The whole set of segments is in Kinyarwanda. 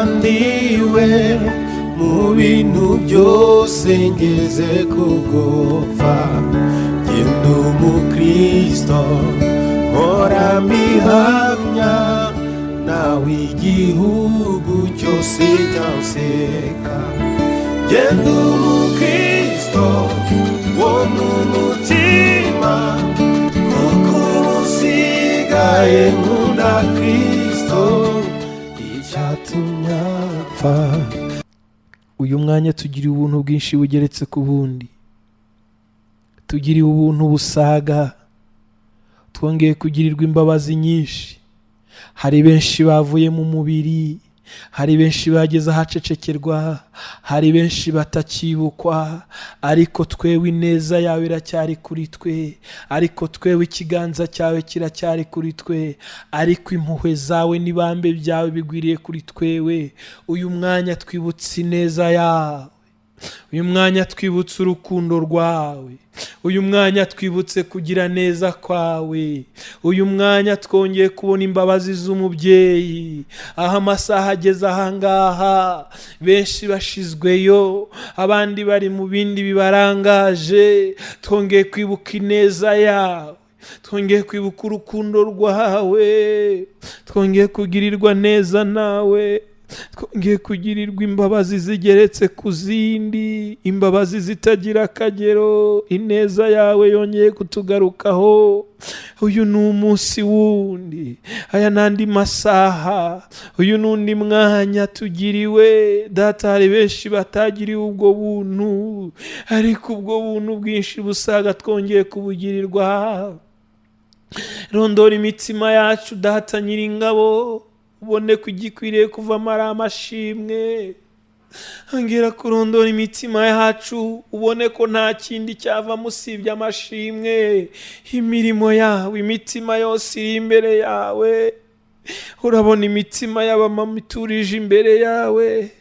ndiwe mu bintu byose ngeze kugupfa genda umukristo mpora mbihamya nawe igihugu cyose cyanseka genda umukristo wo mu mutima kuko usigaye nkunda Kristo icyatumye apfa. Uyu mwanya tugiriye ubuntu bwinshi bugeretse ku bundi, tugiriye ubuntu busaga, twongeye kugirirwa imbabazi nyinshi. Hari benshi bavuye mu mubiri, hari benshi bageze ahacecekerwa, hari benshi batakibukwa, ariko twewe ineza yawe iracyari kuri twe, ariko twewe ikiganza cyawe kiracyari kuri twe, ariko impuhwe zawe n'ibambe byawe bigwiriye kuri twewe. Uyu mwanya twibutse ineza yawe, uyu mwanya twibutse urukundo rwawe, uyu mwanya twibutse kugira neza kwawe, uyu mwanya twongeye kubona imbabazi z'umubyeyi. Aho amasaha ageze ahangaha benshi bashizweyo, abandi bari mu bindi bibarangaje, twongeye kwibuka ineza yawe, twongeye kwibuka urukundo rwawe, twongeye kugirirwa neza nawe, twongeye kugirirwa imbabazi zigeretse ku zindi, imbabazi zitagira akagero. Ineza yawe yongeye kutugarukaho. Uyu ni umunsi wundi, aya n'andi masaha, uyu n'undi mwanya tugiriwe. Data, hari benshi batagiriwe ubwo buntu, ariko ubwo buntu bwinshi busaga twongeye kubugirirwa. Rondora imitima yacu Data Nyiringabo, ubone kugikwiriye kuvamo ari amashimwe. Ongera kurondora imitima yacu, ubone ko nta kindi cyavamo usibye amashimwe. Imirimo yawe, imitima yose iri imbere yawe. Urabona imitima y'abamama iturije imbere yawe,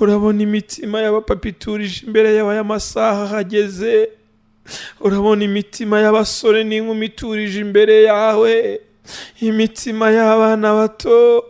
urabona imitima y'abapapa iturije imbere yawe. Aya masaha ahageze, urabona imitima y'abasore n'inkumi iturije imbere yawe, imitima y'abana bato,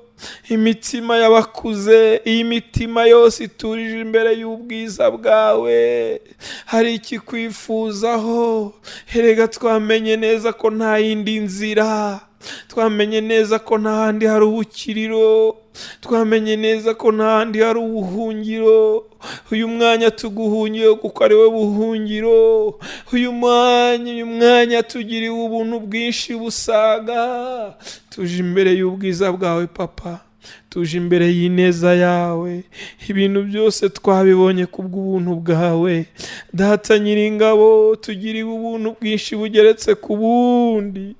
imitima y'abakuze, iyi mitima yose iturije imbere y'ubwiza bwawe. Hari ikikwifuzaho. Erega twamenye neza ko nta yindi nzira, twamenye neza ko nta handi hari ubukiriro, twamenye neza ko nta handi hari ubuhungiro. Uyu mwanya tuguhungiye kuko ari we buhungiro. Uyu mwanya tugiriwe ubuntu bwinshi busaga. Tuje imbere y'ubwiza bwawe Papa, tuje imbere y'ineza yawe. Ibintu byose twabibonye kubw'ubuntu bwawe Data Nyiringabo. Tugiriwe ubuntu bwinshi bugeretse ku bundi.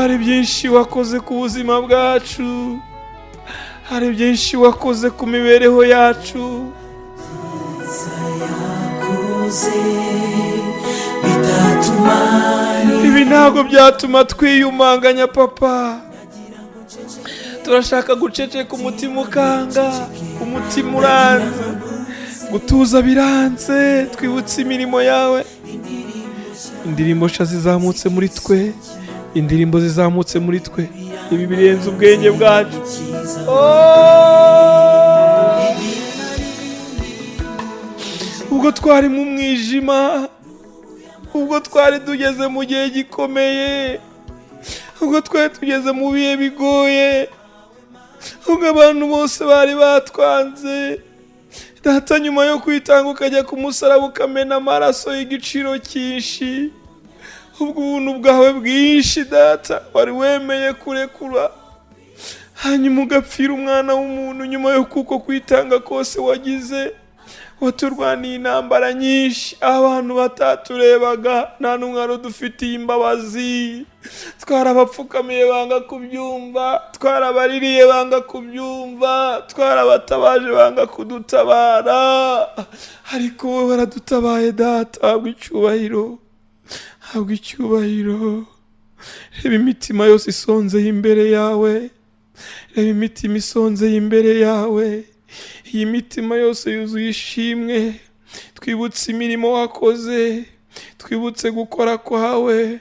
Hari byinshi wakoze ku buzima bwacu, hari byinshi wakoze ku mibereho yacu. Ibi ntabwo byatuma twiyumanganya Papa. Turashaka guceceka, umutima ukanga, umutima uranze, gutuza biranze. Twibutse imirimo yawe. Indirimbo nshya zizamutse muri twe, indirimbo zizamutse muri twe. Ibi birenze ubwenge bwacu. Ubwo twari mu mwijima, ubwo twari tugeze mu gihe gikomeye, ubwo twari tugeze mu bihe bigoye, ubwo abantu bose bari batwanze Data, nyuma yo kwitanga ukajya ku musaraba ukamena amaraso y'igiciro cyinshi, ubwo ubuntu bwawe bwinshi Data wari wemeye kurekura, hanyuma ugapfira umwana w'umuntu. Nyuma yo kuko kwitanga kose wagize, waturwaniye intambara nyinshi, abantu bataturebaga, nta n'umwe wari udufitiye imbabazi. Twarabapfukamiye banga kubyumva, twarabaririye banga kubyumva, twarabatabaje banga kudutabara, ariko wowe waradutabaye Data. Habwa icyubahiro, habwa icyubahiro. Reba imitima yose isonzeye imbere yawe, reba imitima isonzeye imbere yawe. Iyi mitima yose yuzuye ishimwe. Twibutse imirimo wakoze, twibutse gukora kwawe,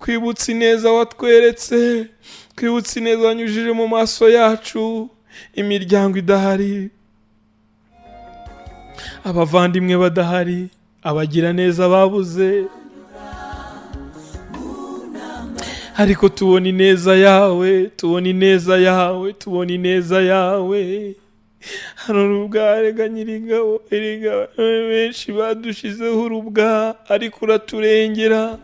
twibutse ineza watweretse, twibutse ineza wanyujije mu maso yacu, imiryango idahari, abavandimwe badahari, abagira neza babuze, ariko tubona ineza yawe, tubona ineza yawe, tubona ineza yawe. Hano urubwa rega Nyiringabo, erega benshi badushizeho urubwa ariko uraturengera,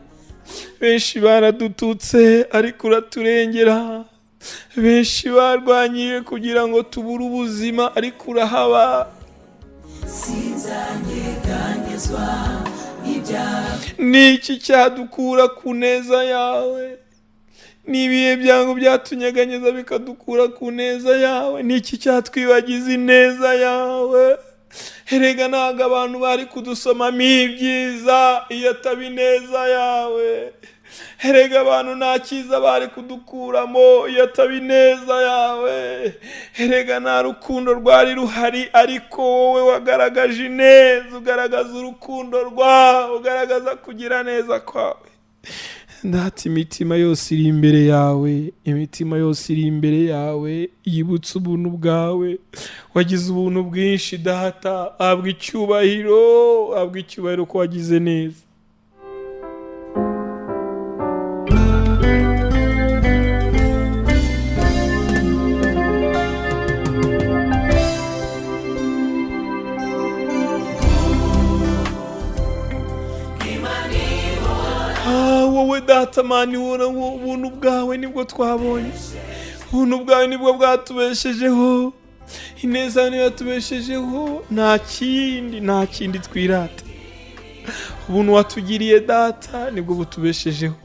benshi baradututse ariko uraturengera, benshi barwanyije kugira ngo tubure ubuzima ariko urahaba. Niki cyadukura ku neza yawe? Nibihe byango byatunyeganyeza bikadukura ku neza yawe? Niki cyatwibagiza ineza yawe? Erega ntago abantu bari kudusomamo ibyiza iyo ataba ineza yawe. Erega abantu nta cyiza bari kudukuramo iyo ataba ineza yawe. Erega nta rukundo rwari ruhari ariko wowe wagaragaje ineza, ugaragaza urukundo rwawe, ugaragaza kugira neza kwawe. Ndati imitima yose iri imbere yawe, imitima yose iri imbere yawe, yibutse ubuntu bwawe, wagize ubuntu bwinshi data, habwa icyubahiro, habwa icyubahiro ko wagize neza. Wowe data mani, ubuntu bwawe nibwo twabonye, ubuntu bwawe nibwo bwatubeshejeho, ineza yawe niyo yatubeshejeho, nta kindi twirata. Ubuntu watugiriye data nibwo butubeshejeho.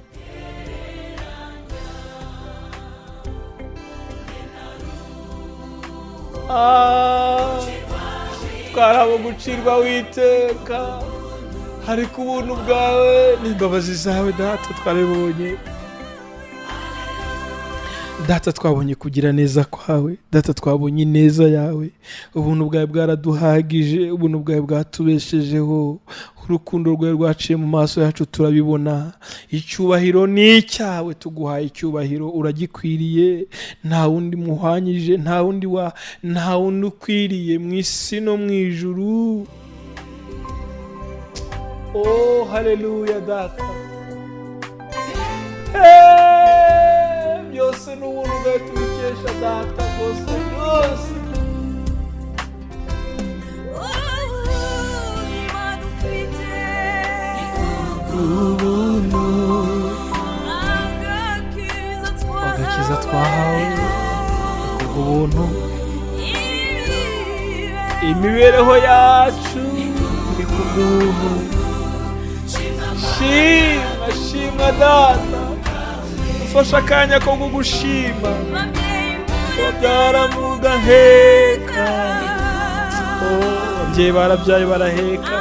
Twarabo gucirwa witeka, ariko ubuntu bwawe n'imbabazi zawe data twarabonye. Data twabonye kugira neza kwawe, data twabonye ineza yawe, ubuntu bwawe bwaraduhagije, ubuntu bwawe bwatubeshejeho, urukundo rwawe rwaciye mu maso yacu turabibona. Icyubahiro ni icyawe, tuguhaye icyubahiro, uragikwiriye, nta wundi muhwanyije, nta wundi ukwiriye mu isi no mu ijuru. Oh, haleluya data. Byose n'ubuntu bwawe tubikesha data, byose byose. Agakiza twahawe kubw'ubuntu, imibereho yacu ni kubw'ubuntu. Shima data, ufashe akanya ko kugushima, wabyara mugaheka. Ababyeyi barabyaye baraheka,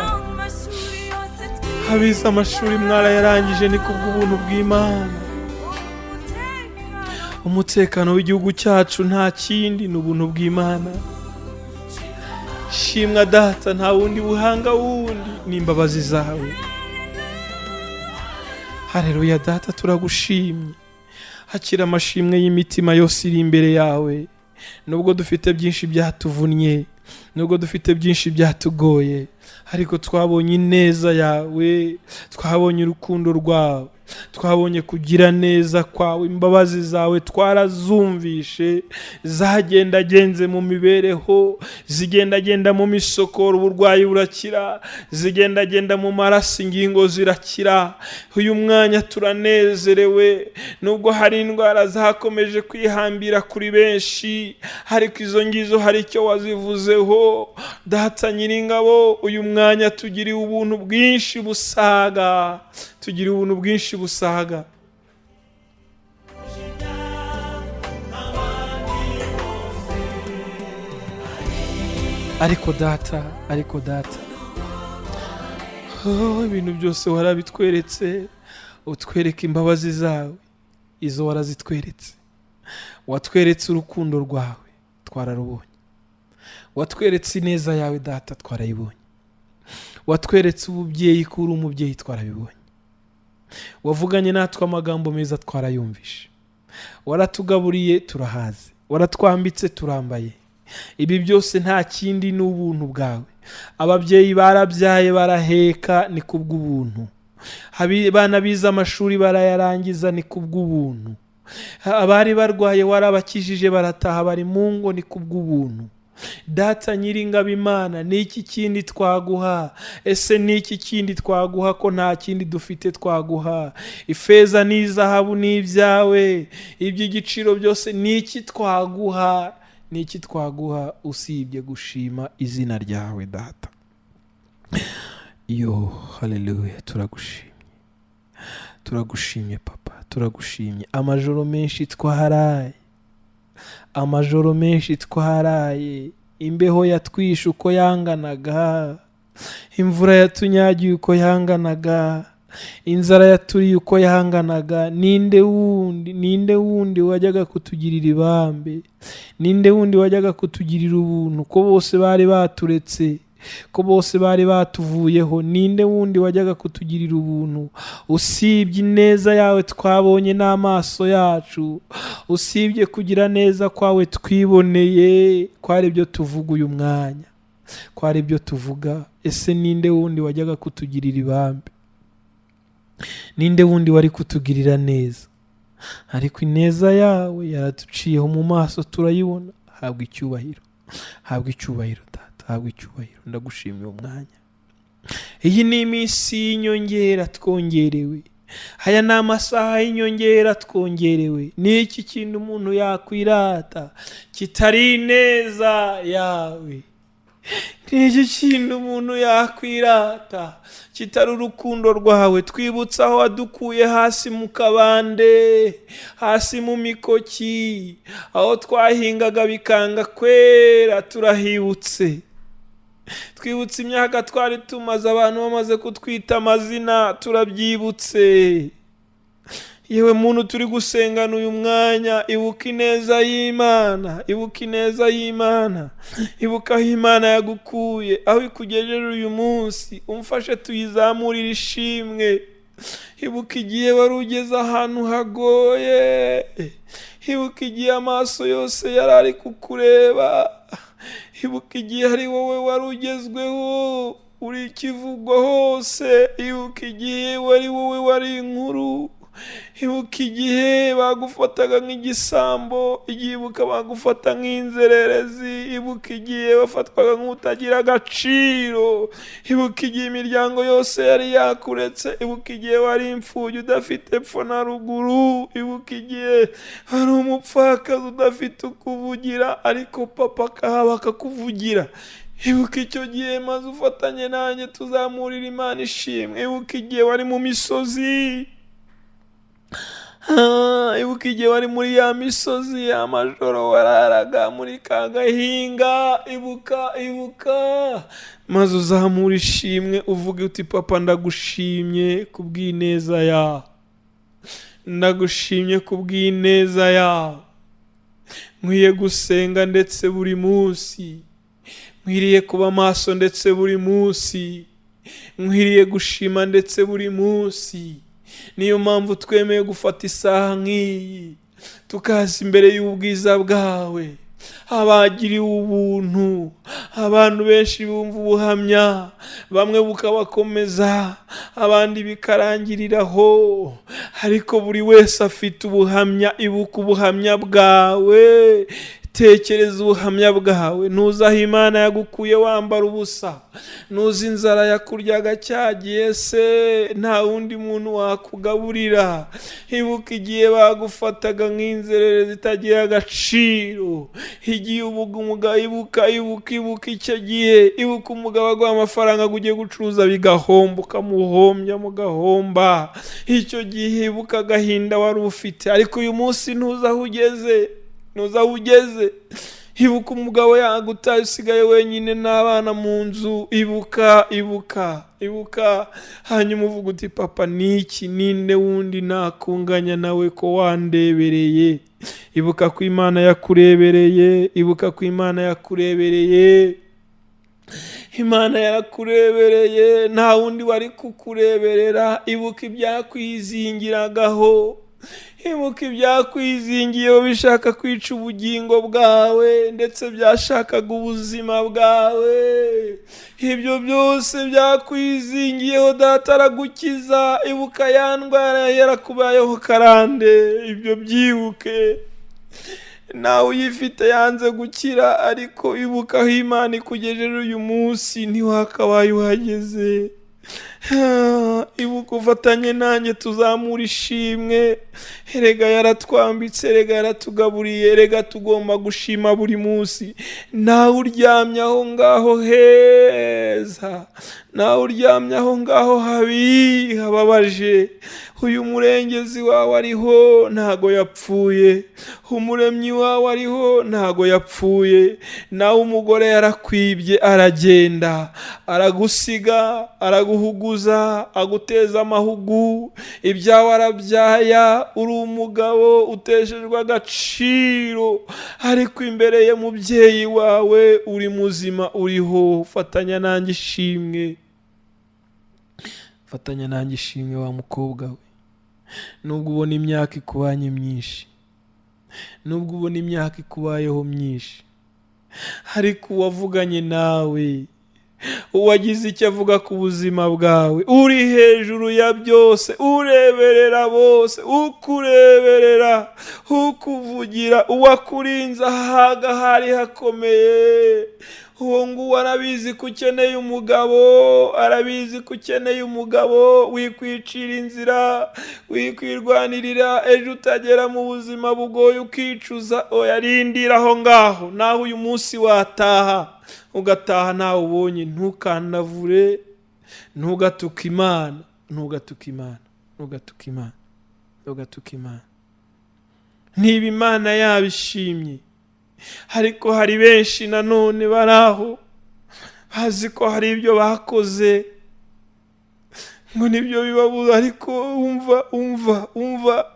abize amashuri mwarayarangije ni kubw'ubuntu bw'Imana. Umutekano w'igihugu cyacu nta kindi ni ubuntu bw'Imana. Shimwa data, nta wundi buhanga wundi, ni imbabazi zawe. Haleluya data, turagushimye. Hakira amashimwe y'imitima yose iri imbere yawe. Nubwo dufite byinshi byatuvunnye, nubwo dufite byinshi byatugoye, ariko twabonye ineza yawe, twabonye urukundo rwawe, twabonye kugira neza kwawe. Imbabazi zawe twarazumvishe, zagendagenze mu mibereho, zigendagenda mu misokoro, uburwayi burakira, zigendagenda mu maraso, ingingo zirakira. Uyu mwanya turanezerewe, nubwo hari indwara zakomeje kwihambira kuri benshi, ariko izo ngizo hari icyo wazivuzeho. Data Nyiringabo, uyu mwanya tugiriye ubuntu bwinshi busaga, tugiriye ubuntu bwinshi busaga. Ariko data, ibintu byose warabitweretse, utwereka imbabazi zawe, izo warazitweretse. Watweretse urukundo rwawe, twararubonye. Watweretse ineza yawe data, twarayibonye. watweretse ububyeyi ko uri umubyeyi, twarabibonye. Wavuganye natwe amagambo meza, twarayumvishe. Waratugaburiye, turahaze. Waratwambitse, turambaye. Ibi byose nta kindi ni ubuntu bwawe. Ababyeyi barabyaye baraheka, ni kubw'ubuntu. Abana bize amashuri barayarangiza, ni kubw'ubuntu. Abari barwaye warabakijije barataha bari mu ngo, ni kubw'ubuntu. Data Nyiringabo Imana, ni iki kindi twaguha? Ese ni iki kindi twaguha ko nta kindi dufite twaguha? Ifeza n'izahabu ni ibyawe, iby'igiciro byose ni iki twaguha? Ni iki twaguha usibye gushima izina ryawe Data? Yo, haleluya, turagushimye. Turagushimye Papa, turagushimye. Amajoro menshi twaharaye, amajoro menshi twaharaye. Imbeho yatwishe uko yanganaga, imvura yatunyagiye uko yanganaga, inzara yaturiye uko yanganaga. Ninde wundi wajyaga kutugirira ibambe? Ninde wundi wajyaga kutugirira ubuntu? Ko bose bari baturetse, ko bose bari batuvuyeho. Ninde wundi wajyaga kutugirira ubuntu usibye ineza yawe twabonye n'amaso yacu, usibye kugira neza kwawe twiboneye? Kwari byo tuvuga uyu mwanya, kwari byo tuvuga. Ese ninde wundi wajyaga kutugirira ibambe? Ninde wundi wari kutugirira neza? Ariko ineza yawe yaratuciyeho mu maso, turayibona. Habwa icyubahiro, habwa icyubahiro Data, habwa icyubahiro. Ndagushimiye umwanya. Iyi ni iminsi y'inyongera twongerewe, aya ni amasaha y'inyongera twongerewe. Ni iki kintu umuntu yakwirata kitari ineza yawe? Ni iki kintu umuntu yakwirata kitari urukundo rwawe? Twibutsa aho wadukuye hasi mu kabande, hasi mu mikoki, aho twahingaga bikanga kwera, turahibutse. Twibutse imyaka twari tumaze, abantu bamaze kutwita amazina, turabyibutse. Yewe muntu turi gusengana uyu mwanya, ibuka ineza y'Imana, ibuka ineza y'Imana, ibuka aho Imana yagukuye, aho ikugejeje uyu munsi. Umfashe tuyizamurire ishimwe. Ibuka igihe wari ugeze ahantu hagoye, ibuka igihe amaso yose yari ari kukureba, ibuka igihe ari wowe wari ugezweho, uri ikivugwa hose. Ibuka igihe wari wowe wari inkuru, ibuka igihe bagufataga nk'igisambo, ibuka bagufata nk'inzererezi, ibuka igihe wafatwaga nk'utagira agaciro, ibuka igihe imiryango yose yari yakuretse, ibuka igihe wari imfubyi udafite epfo na ruguru, ibuka igihe wari umupfakazi udafite ukuvugira, ariko Papa akahaba akakuvugira. Ibuka icyo gihe maze ufatanye nanjye tuzamurira Imana ishimwe. Ibuka igihe wari mu misozi, ibuka igihe wari muri ya misozi, amajoro wararaga muri ka gahinga. Ibuka maze uzamura ishimwe, uvuge uti Papa ndagushimye kubw'ineza yawe, ndagushimye kubw'ineza yawe. Nkwiye gusenga ndetse buri munsi, nkwiriye kuba maso ndetse buri munsi, nkwiriye gushima ndetse buri munsi. Niyo mpamvu twemeye gufata isaha nk'iyi tukaza imbere y'ubwiza bwawe. Abagiriwe ubuntu, abantu benshi bumva ubuhamya, bamwe bukabakomeza, abandi bikarangiriraho, ariko buri wese afite ubuhamya. Ibuka ubuhamya bwawe, tekereza ubuhamya bwawe. Ntuzi aho Imana yagukuye wambara ubusa, ntuzi inzara yakuryaga cyagiye se nta wundi muntu wakugaburira. Ibuka igihe bagufataga nk'inzererezi zitagira agaciro, igihe umugabo, ibuka icyo gihe. Ibuka umugabo aguha amafaranga ngo ugiye gucuruza bigahomba, ukamuhombya mugahomba. Icyo gihe ibuka agahinda wari ufite, ariko uyu munsi ntuzi aho ugeze, ntuzi aho ugeze. Ibuka umugabo yagutaye usigaye wenyine n'abana mu nzu. Ibuka hanyuma uvuga uti Papa niki, ninde wundi nakunganya nawe ko wandebereye? Ibuka ko Imana yakurebereye, ibuka ko Imana yakurebereye. Imana yarakurebereye, nta wundi wari kukureberera. Ibuka ibyakwizingiragaho, ibuka ibyakwizingiyeho bishaka kwica ubugingo bwawe ndetse byashakaga ubuzima bwawe. Ibyo byose byakwizingiyeho Data aragukiza. Ibuka ya ndwara yarakubayeho karande, ibyo byibuke. Nawe uyifite yanze gukira, ariko ibuka aho Imana ikugejeje uyu munsi ntiwakabaye uhageze. Ibuka ufatanye nanjye tuzamura ishimwe. Erega yaratwambitse, erega yaratugaburiye, erega tugomba gushima buri munsi. Nawe uryamye aho ngaho heza, nawe uryamye aho ngaho habi hababaje, uyu murengezi wawe ariho ntago yapfuye, umuremyi wawe ariho ntago yapfuye. Nawe umugore yarakwibye aragenda, aragusiga, araguhuguza, aguteza amahugu, ibyawe arabyaya. Uri umugabo uteshejwe agaciro, ariko imbere ye mubyeyi wawe uri muzima, uriho. Fatanya nanjye ishimwe, fatanya nanjye ishimwe wa mukobwa we. Nubwo ubona imyaka ikubanye myinshi, nubwo ubona imyaka ikubayeho myinshi, ariko uwavuganye nawe, uwagize icyo avuga ku buzima bwawe, uri hejuru ya byose, ureberera bose, ukureberera, ukuvugira, uwakurinze ahaga hari hakomeye. Uwo nguwo arabizi ko ukeneye umugabo, arabizi ko ukeneye umugabo. Wikwicira inzira, wikwirwanirira, ejo utagera mu buzima bugoye ukicuza. Oya, rindira aho ngaho. Naho uyu munsi wataha, ugataha nawe ubonye. Ntukandavure, ntugatuke Imana, ntugatuke Imana, ntugatuke Imana, ntugatuke Imana. Niba Imana yabishimye, ariko hari benshi nanone bari aho bazi ko hari ibyo bakoze ngo nibyo bibabuza. Ariko umva,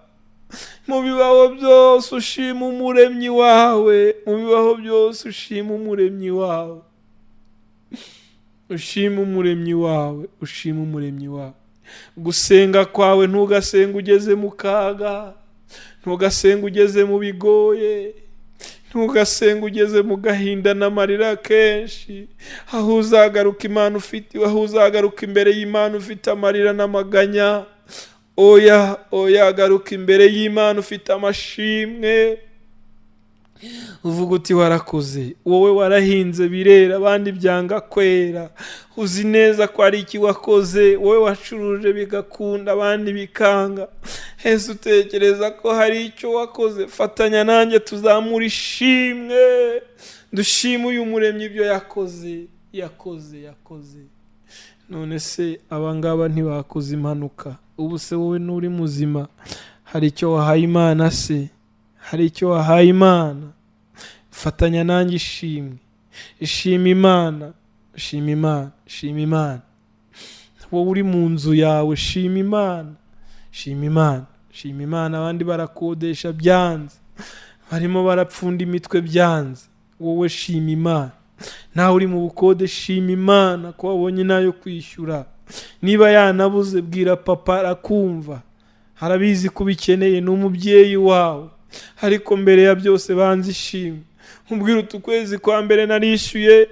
mu bibaho byose ushima umuremyi wawe, mu bibaho byose ushima umuremyi wawe, ushima umuremyi wawe, ushima umuremyi wawe. Gusenga kwawe ntugasenga ugeze mu kaga, ntugasenga ugeze mu bigoye, ntugasenga ugeze mu gahinda n'amarira kenshi. Aho uzagaruka Imana ufite, aho uzagaruka imbere y'Imana ufite amarira n'amaganya. Oya, garuka imbere y'Imana ufite amashimwe. Uvuga uti warakoze, wowe warahinze birera, abandi byanga kwera. Uzi neza ko ari iki wakoze, wowe wacuruje bigakunda, abandi bikanga. Ese utekereza ko hari icyo wakoze? Fatanya nanjye tuzamura ishimwe, dushime uyu muremyi ibyo yakoze. None se abangaba ntibakoze impanuka? Ubu se wowe nuri muzima, hari icyo wahaye Imana se? Hari icyo wahaye Imana? Fatanya nanjye ishimwe, ishima Imana, shima Imana, shima Imana. Wowe uri mu nzu yawe, shima Imana, shima Imana, shima Imana. Abandi barakodesha byanze, barimo barapfunda imitwe byanze, wowe shima Imana. Nawe uri mu bukode, shima Imana ko wabonye nayo kwishyura. Niba yanabuze, bwira papa arakumva, harabizi ko ubikeneye, ni umubyeyi wawe. Ariko mbere ya byose banze ishimwe, umbwira uti ukwezi kwa mbere narishyuye,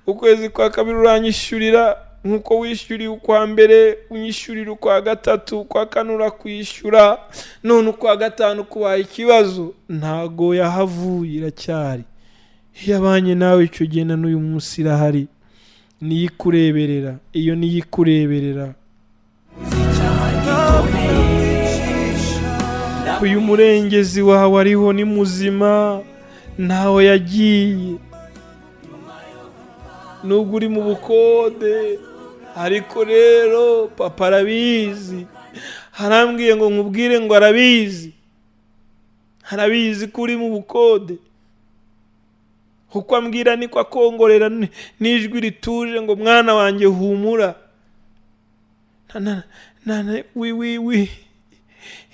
ukwezi kwa kabiri uranyishyurira, nkuko wishyuriye ukwa mbere unyishyurira ukwa gatatu, ukwa kane urakwishyura, none ukwa gatanu kubaye ikibazo. Ntago yahavuye, iracyari. Yabanye nawe icyo gihe na n'uyu munsi irahari. Niyo ikureberera, iyo niyo ikureberera. Uyu murengezi wawe ariho, ni muzima, ntawe yagiye. Nubwo uri mu bukode, ariko rero papa arabizi. Harambwiye ngo nkubwire ngo arabizi, arabizi ko uri mu bukode. Kuko ambwira niko akongorera n'ijwi rituje ngo mwana wanjye humura.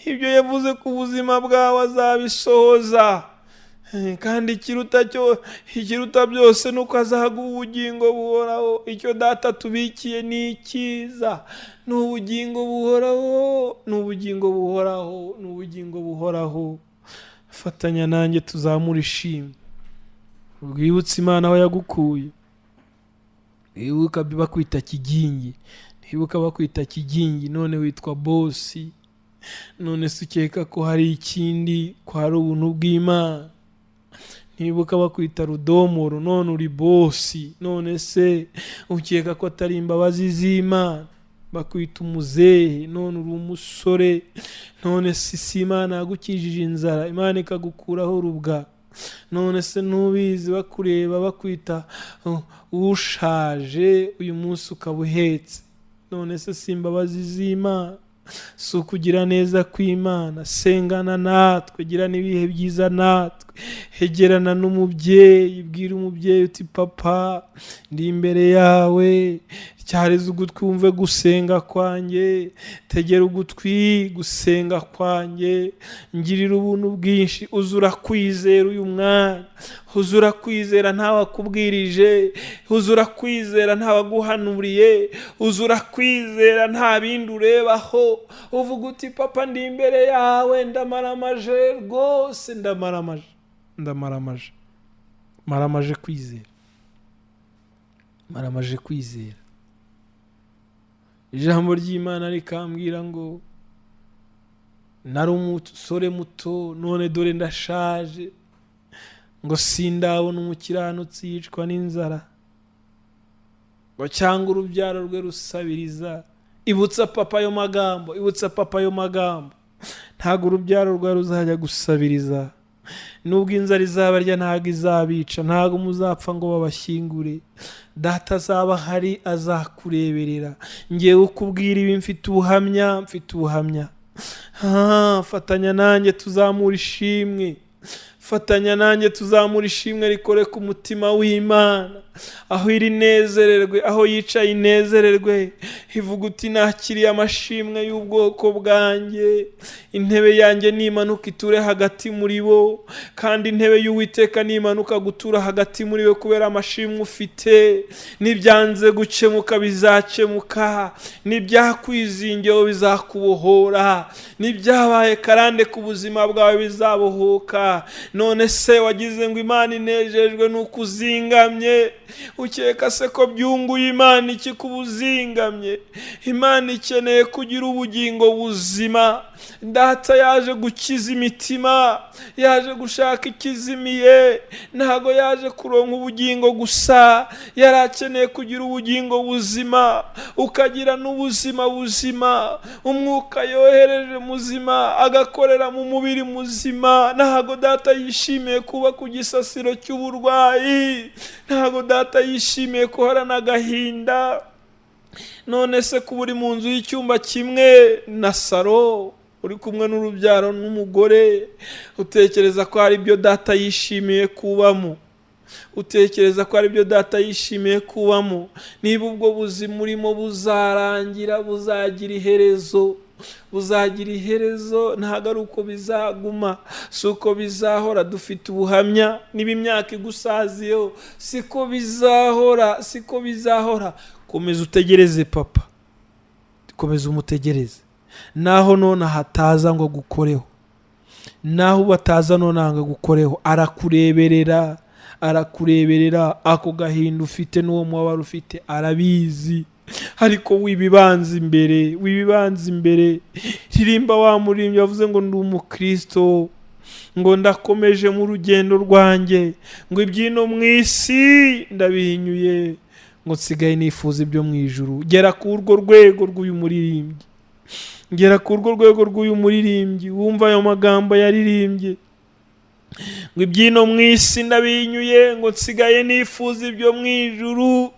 Ibyo yavuze ku buzima bwawe azabisohoza. kandi ikiruta byose nuko azaguha ubugingo buhoraho. Icyo data tubikiye ni icyiza, ni ubugingo buhoraho, ni ubugingo buhoraho, ni ubugingo buhoraho. Fatanya nanjye tuzamura ishimwe, rwibutse Imana aho yagukuye. Wibuka bakwita kigingi, ntibuka bakwita kigingi none witwa bosi. None se ukeka ko hari ikindi, ko hari ubuntu bw'Imana? Ntibuka bakwita rudomoro none uri bosi. None se ukeka ko atari imbabazi z'Imana? Bakwita umuzehe none uri umusore. None si Imana yagukijije inzara, Imana ikagukuraho urubwa? None se nubizi bakureba bakwita ushaje, uyu munsi ukaba uhetse? None se si imbabazi z'Imana? Si ukugira neza kw'Imana? Sengana natwe, gira n'ibihe byiza natwe, hegerana n'umubyeyi, bwira umubyeyi uti papa ndi imbere yawe, cyareze ugutwi wumve gusenga kwanjye, tegera ugutwi gusenga kwanjye, ngirira ubuntu bwinshi. Uzura kwizera uyu mwana, uzura kwizera ntawakubwirije, uzura kwizera ntawaguhanuriye, uzura kwizera nta bindi urebaho. Uvuga uti papa ndi imbere yawe, ndamaramaje rwose, ndamaramaje maramaje kwizera, maramaje kwizera. Ijambo ry'Imana rikambwira ngo nari umusore muto none dore ndashaje, ngo sindabona umukiranutsi yicwa n'inzara, ngo cyangwa urubyaro rwe rusabiriza. Ibutsa papa ayo magambo, ibutsa papa ayo magambo. Ntabwo urubyaro rwe ruzajya gusabiriza, nubwo inzara izabarya ntabwo izabica, ntabwo muzapfa ngo babashyingure. Data azaba hari, azakureberera. Ngewe ukubwira ibi mfite ubuhamya. Fatanya nanjye tuzamura ishimwe, fatanya nanjye tuzamura ishimwe rikore ku mutima w'Imana. Aho iri nezererwe, aho yicaye inezererwe, ivuga uti nakiriye amashimwe y'ubwoko bwanjye. Intebe yanjye nimanuka iture hagati muri bo, kandi intebe y'Uwiteka nimanuka gutura hagati muri bo, kubera amashimwe ufite. Nibyanze gukemuka bizakemuka, nibyakwizingiyeho bizakubohora, nibyabaye karande ku buzima bwawe bizabohoka. None se wagize ngo Imana inejejwe nuko uzingamye? Ukeka se ko byunguye Imana iki kubuzingamye? Imana ikeneye kugira ubugingo buzima. Data yaje gukiza imitima, yaje gushaka ikizimiye, ntago yaje kuronka ubugingo gusa, yarakeneye kugira ubugingo buzima, ukagira n'ubuzima buzima. Umwuka yohereje muzima agakorera mu mubiri muzima. Ntago Data yishimiye kuba ku gisasiro cy'uburwayi, ntago Data yishimiye kuhorana agahinda. None se kuba uri mu nzu y'icyumba kimwe na saro, uri kumwe n'urubyaro n'umugore, utekereza ko hari ibyo Data yishimiye kubamo? Utekereza ko hari ibyo Data yishimiye kubamo? Niba ubwo buzima urimo buzarangira, buzagira iherezo, buzagira iherezo, ntabwo ari uko bizaguma, si uko bizahora. Dufite ubuhamya, niba imyaka igusaziyeho siko bizahora, siko bizahora. Komeza utegereze papa, komeza umutegereze. Naho none hataza ngo gukoreho, naho bataza none ngo gukoreho, arakureberera, arakureberera. Ako gahinda ufite n'uwo mubabaro ufite arabizi, ariko wibibanza imbere, wibibanza imbere. Ririmba wa muririmbyi yavuze ngo ndi umukristo, ngo ndakomeje mu rugendo rwanjye, ngo ibyino mu isi ndabihinyuye, ngo nsigaye nifuza ibyo mu ijuru. Gera ku urwo rwego rw'uyu muririmbyi, ngera ku urwo rwego rw'uyu muririmbyi, wumva ayo magambo yaririmbye, ngo ibyino mu isi ndabihinyuye, ngo nsigaye nifuza ibyo mu ijuru,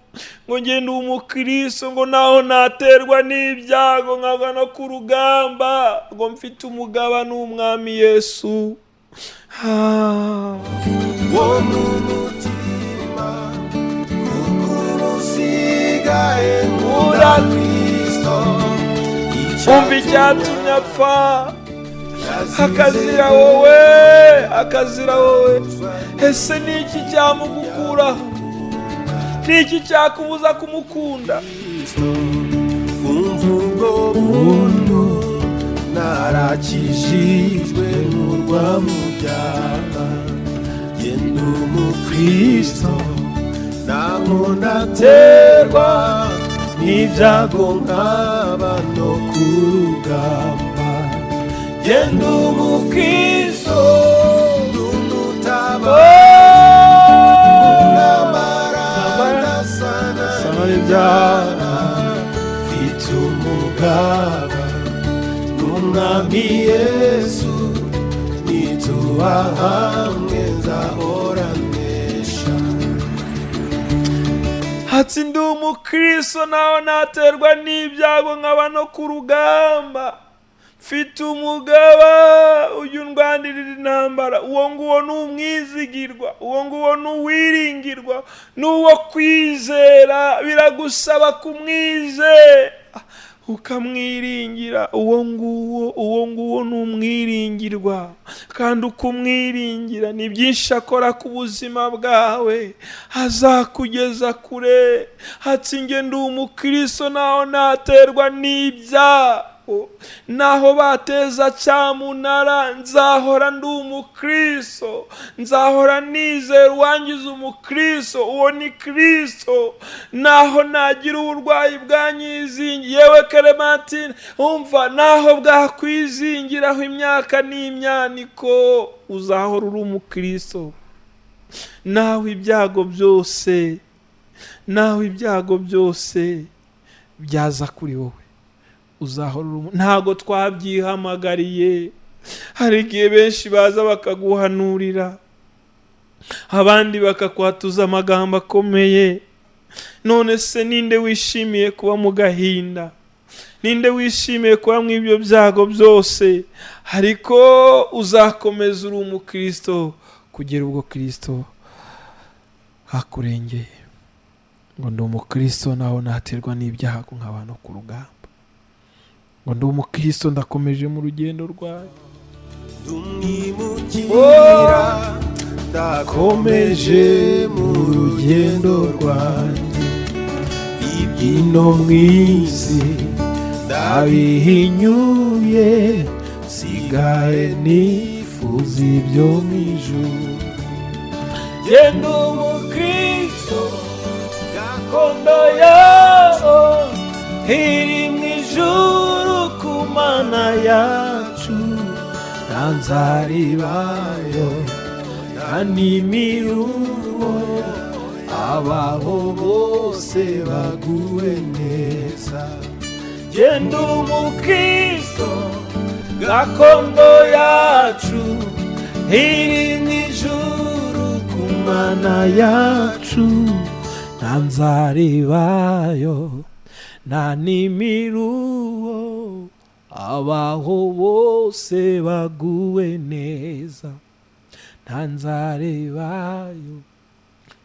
ngo ngende umukristo, ngo naho naterwa n'ibyago nkava no ku rugamba, ngo mfite umugaba n'umwami Yesu. wo mu mutima kuko usigaye nkunda Kristo. Umva icyatumye apfa, akazira wowe, akazira wowe. Ese ni iki cyamugukuraho? Ni iki cyakubuza kumukunda? umva ubwo buntu, narakijijwe nkurwa mu byaha, genda umukristo naho naterwa n'ibyago nkaba no ku rugamba, genda umukristo n'utabara ndasana n'ibyaha, mfite umugaba n'umwami Yesu, nituba hamwe nzahora nesha. Ati ndi umukristo naho naterwa n'ibyago nkaba no ku rugamba, mfite umugaba ujya undwanirira intambara. Uwo nguwo ni umwizigirwa, uwo nguwo ni uwiringirwa, ni uwo kwizera. Biragusaba kumwizera ukamwiringira. Uwo nguwo ni umwiringirwa, kandi ukumwiringira ni byinshi akora ku buzima bwawe, azakugeza kure. Ati njye ndi umukristo naho naterwa n'ibyago, naho bateza cyamunara, nzahora ndi umukristo, nzahora nizera uwangiza umukristo. Uwo ni Kristo. Naho nagira uburwayi bwanyizingiye, yewe Clementine umva, naho bwakwizingiraho imyaka n'imyaniko, uzahora uri umukristo. Naho ibyago byose byaza kuri wowe, uzahora ntago twabyihamagariye. Hari igihe benshi baza bakaguhanurira, abandi bakakwatuza amagambo akomeye. None se ninde wishimiye kuba mu gahinda? Ninde wishimiye kuba mu ibyo byago byose? Ariko uzakomeza uri umukristo kugera ubwo Kristo akurengeye. Ngo ndi umukristo naho naterwa n'ibyago nkaba no ku rugamba, ngo ndi umukristo ndakomeje mu rugendo rwayo. Ndumwimukira ndakomeje mu rugendo rwanjye, ibyino mu isi ndabihinyuye, sigaye nifuza ibyo mu ijuru. Genda umukristo gakondo yaho iri mu ijuru ku Mana yacu, nta nzara ibayo nta n'imiruho, abaho bose baguwe neza. Genda umukristo gakondo yacu iri mu ijuru ku Mana yacu, nta nzara ibayo nta n'imiruho, abaho bose baguwe neza. Nta nzara ibayo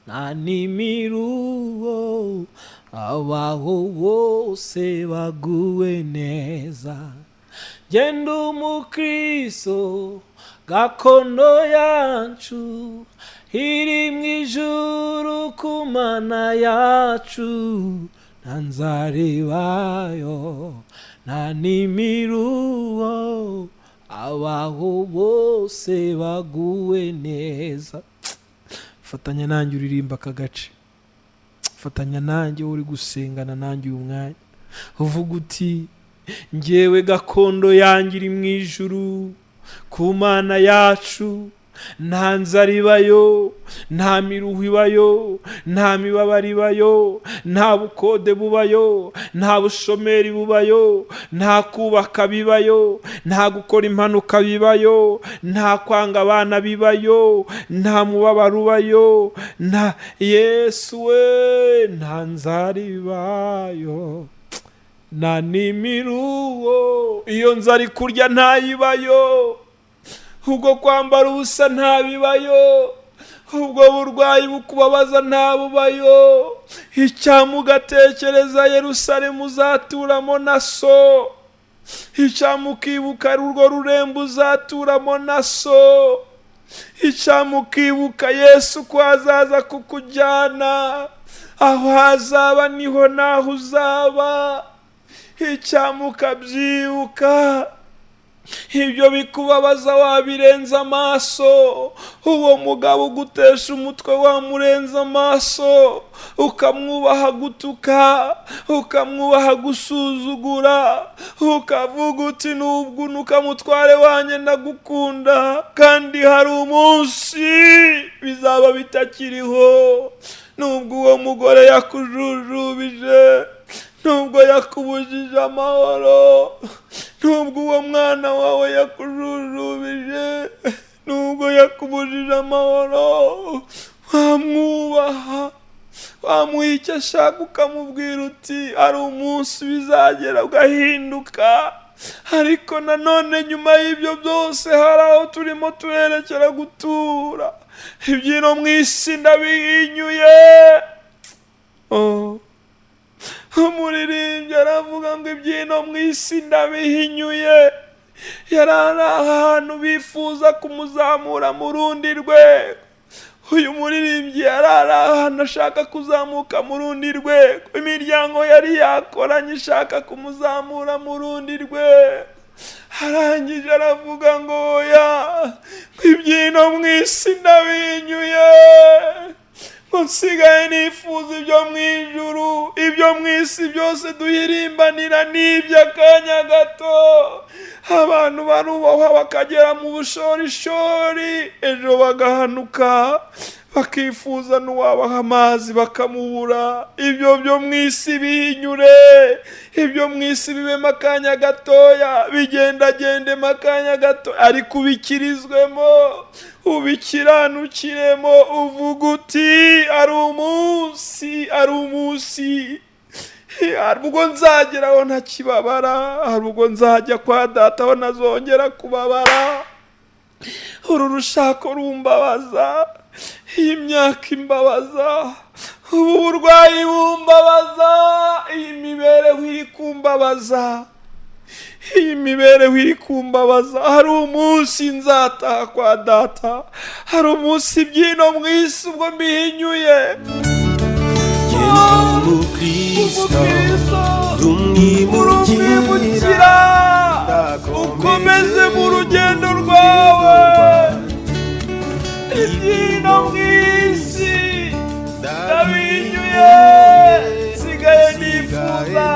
nta n'imiruho, abaho bose baguwe neza. Genda umukristo gakondo yacu iri mu ijuru ku Mana yacu, nta nzara ibayo nta n'imiruho, abaho bose baguwe neza. Fatanya nanjye uririmba aka gace, fatanya nanjye uri gusengana nanjye uyu mwanya, uvuga uti njyewe gakondo yanjye iri mu ijuru ku Mana yacu, nta nzara ibayo nta miruho ibayo, nta mibabaro ibayo, nta bukode bubayo, nta bushomeri bubayo, nta kubaka bibayo, nta gukora impanuka bibayo, nta kwanga abana bibayo, nta mubabaro ubayo, nta Yesu we, nta nzara ibayo nta n'imiruho. Iyo nzara ikurya ntayibayo, ubwo kwambara ubusa ntabibayo, ubwo burwayi bukubabaza ntabubayo. Icyamu ugatekereza Yerusalemu uzaturamo na so, icyampa ukibuka urwo rurembo uzaturamo na so, icyampa ukibuka Yesu ko azaza kukujyana, aho hazaba niho naho uzaba, icyampa ukabyibuka. Ibyo bikubabaza wabirenza amaso, uwo mugabo ugutesha umutwe wamurenza amaso, ukamwubaha gutuka, ukamwubaha gusuzugura, ukavuga uti nubwo ukamutware wanjye ndagukunda, kandi hari umunsi bizaba bitakiriho. Nubwo uwo mugore yakujujubije, nubwo yakubujije amahoro, nubwo uwo mwana wawe yakujujubije, nubwo yakubujije amahoro, wamwubaha, wamuha icyo ashaka, ukamubwira uti hari umunsi bizagera ugahinduka. Ariko nanone nyuma y'ibyo byose hari aho turimo turerekera gutura. Ibyino mu isi ndabihinyuye. Umuririmbyi aravuga ngo ibyino mu isi ndabihinyuye. Yari ari ahantu bifuza kumuzamura mu rundi rwego. Uyu muririmbyi yari ari ahantu ashaka kuzamuka mu rundi rwego. Imiryango yari yakoranye ishaka kumuzamura mu rundi rwego. Arangije aravuga ngo oya, ibyino mu isi ndabihinyuye, ngo nsigaye nifuza ibyo mu ijuru. Ibyo mu isi byose duhirimbanira ni iby'akanya gato. Abantu barubahwa bakagera mu bushorishori, ejo bagahanuka bakifuza n'uwabaha amazi bakamubura. Ibyo byo mu isi bihinyure, ibyo mu isi bibemo akanya gatoya, bigendagendemo akanya gato, ariko ubikirizwemo, ubikiranukiremo, uvuga uti ari umunsi, ari umunsi, hari ubwo nzageraho ntakibabara, hari ubwo nzajya kwa data aho nazongera kubabara. Uru rushako rumbabaza, iyi myaka imbabaza, ubu burwayi bumbabaza, iyi mibereho iri kumbabaza, iyi mibereho iri kumbabaza. Hari umunsi nzataha kwa data, hari umunsi ibyino mu isi ubwo mbihinyuye. Kristo urumwimukira, ukomeze mu rugendo rwawe. Ibyino mu isi ndabihinyuye, nsigaye nifuza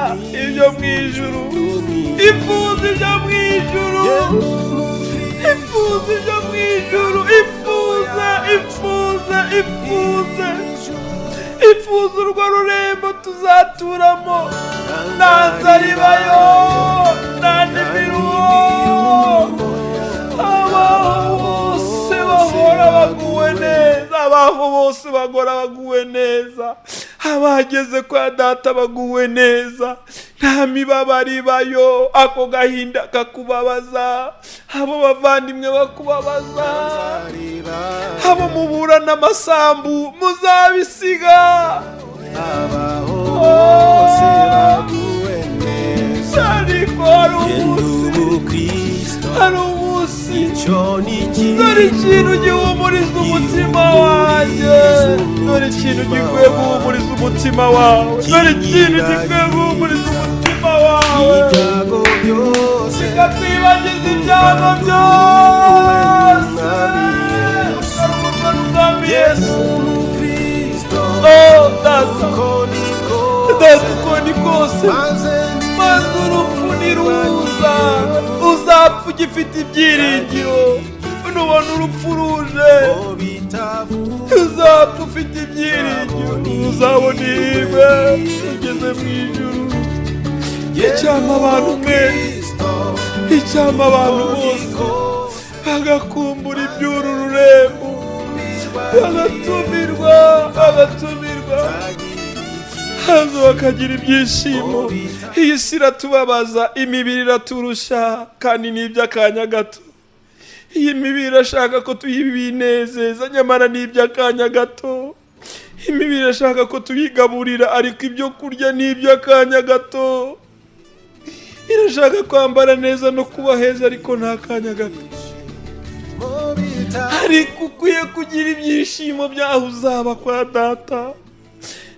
ibyo mu ijuru, ifuza ibyo mu ijuru, ifuza ibyo mu ijuru, ifuza, ifuza, ifuza, ifuza urwo rurembo tuzaturamo. Ntazaribayo, nta n'imiruho, abaho bose bahora baguwe neza, abaho bose bagora baguwe neza, abageze kwa data baguwe neza, nta mibabaro ibayo. Ako gahinda kakubabaza, abo bavandimwe bakubabaza, abo muburana amasambu muzabisiga, bose baguwe neza. ariko hari umunsi, hari umunsi, dore ikintu gihumuriza umutima wanjye, dore ikintu gikwiye guhumuriza umutima wawe, dore ikintu gikwiye guhumuriza umutima wawe, kikatwibagiza ibyago byose, ukaruhuka n'umwami Yesu. Data, uko ni kose, maze urupfu niruza, uzapfa ugifite ibyiringiro. Nubona urupfu ruje, uzapfa ufite ibyiringiro, uzabona ihirwe ugeze mu ijuru. Icyampa abantu mwese, icyampa abantu bose bagakumbura iby'uru rurembo, bagatumirwa, haza bakagira ibyishimo. Iyi si iratubabaza, imibiri iraturusha, kandi ni iby'akanya gato. Iyi mibiri irashaka ko tuyibinezeza, nyamara ni iby'akanya gato. Imibiri irashaka ko tuyigaburira, ariko ibyo kurya ni iby'akanya gato. irashaka kwambara neza no kuba heza, ariko nta kanya gato. Ariko ukwiye kugira ibyishimo byaho uzaba kwa data.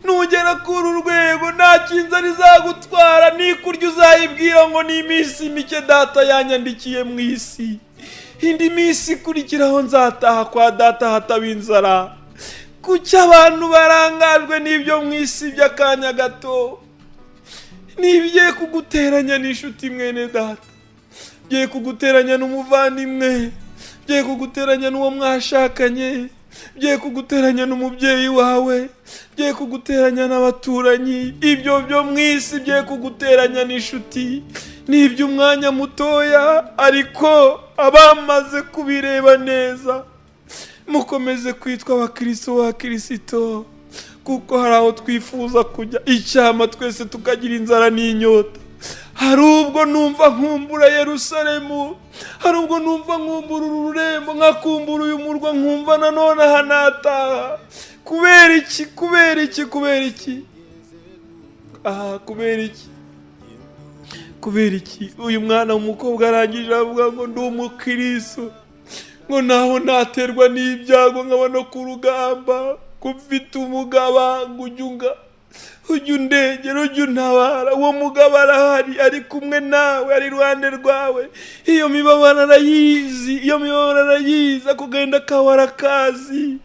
Nugera kuri urwego nta kinzara izagutwara, nikurya uzayibwira ngo ni iminsi mike data yanyandikiye mu isi, indi minsi ikurikiraho nzataha kwa data hataba inzara. Kuki abantu barangajwe n'ibyo mu isi by'akanya gato? Nibigiye kuguteranya n'inshuti mwene data, bigiye kuguteranya n'umuvandimwe, bigiye kuguteranya n'uwo mwashakanye, bigiye kuguteranya n'umubyeyi wawe, bigiye kuguteranya n'abaturanyi. Ibyo byo mu isi bigiye kuguteranya n'inshuti, ni iby'umwanya mutoya, ariko abamaze kubireba neza mukomeze kwitwa abakristo ba Kristo, kuko hari aho twifuza kujya. Icyama twese tukagira inzara n'inyota. Hari ubwo numva nkumbura Yerusalemu, hari ubwo numva nkumbura uru rurembo, nkakumbura uyu murwa, nkumva nanone hanataha. Kubera iki? Kubera iki? Kubera iki? Kubera iki? Kubera iki? Uyu mwana w'umukobwa arangije avuga ngo ndi umukristo, ngo naho naterwa n'ibyago nkaba no ku rugamba, kufite umugaba ngo ujya undengera, ujya untabara. Uwo mugabo arahari, ari kumwe nawe, ari iruhande rwawe. Iyo mibabaro arayizi, ako gahinda kawe arakazi.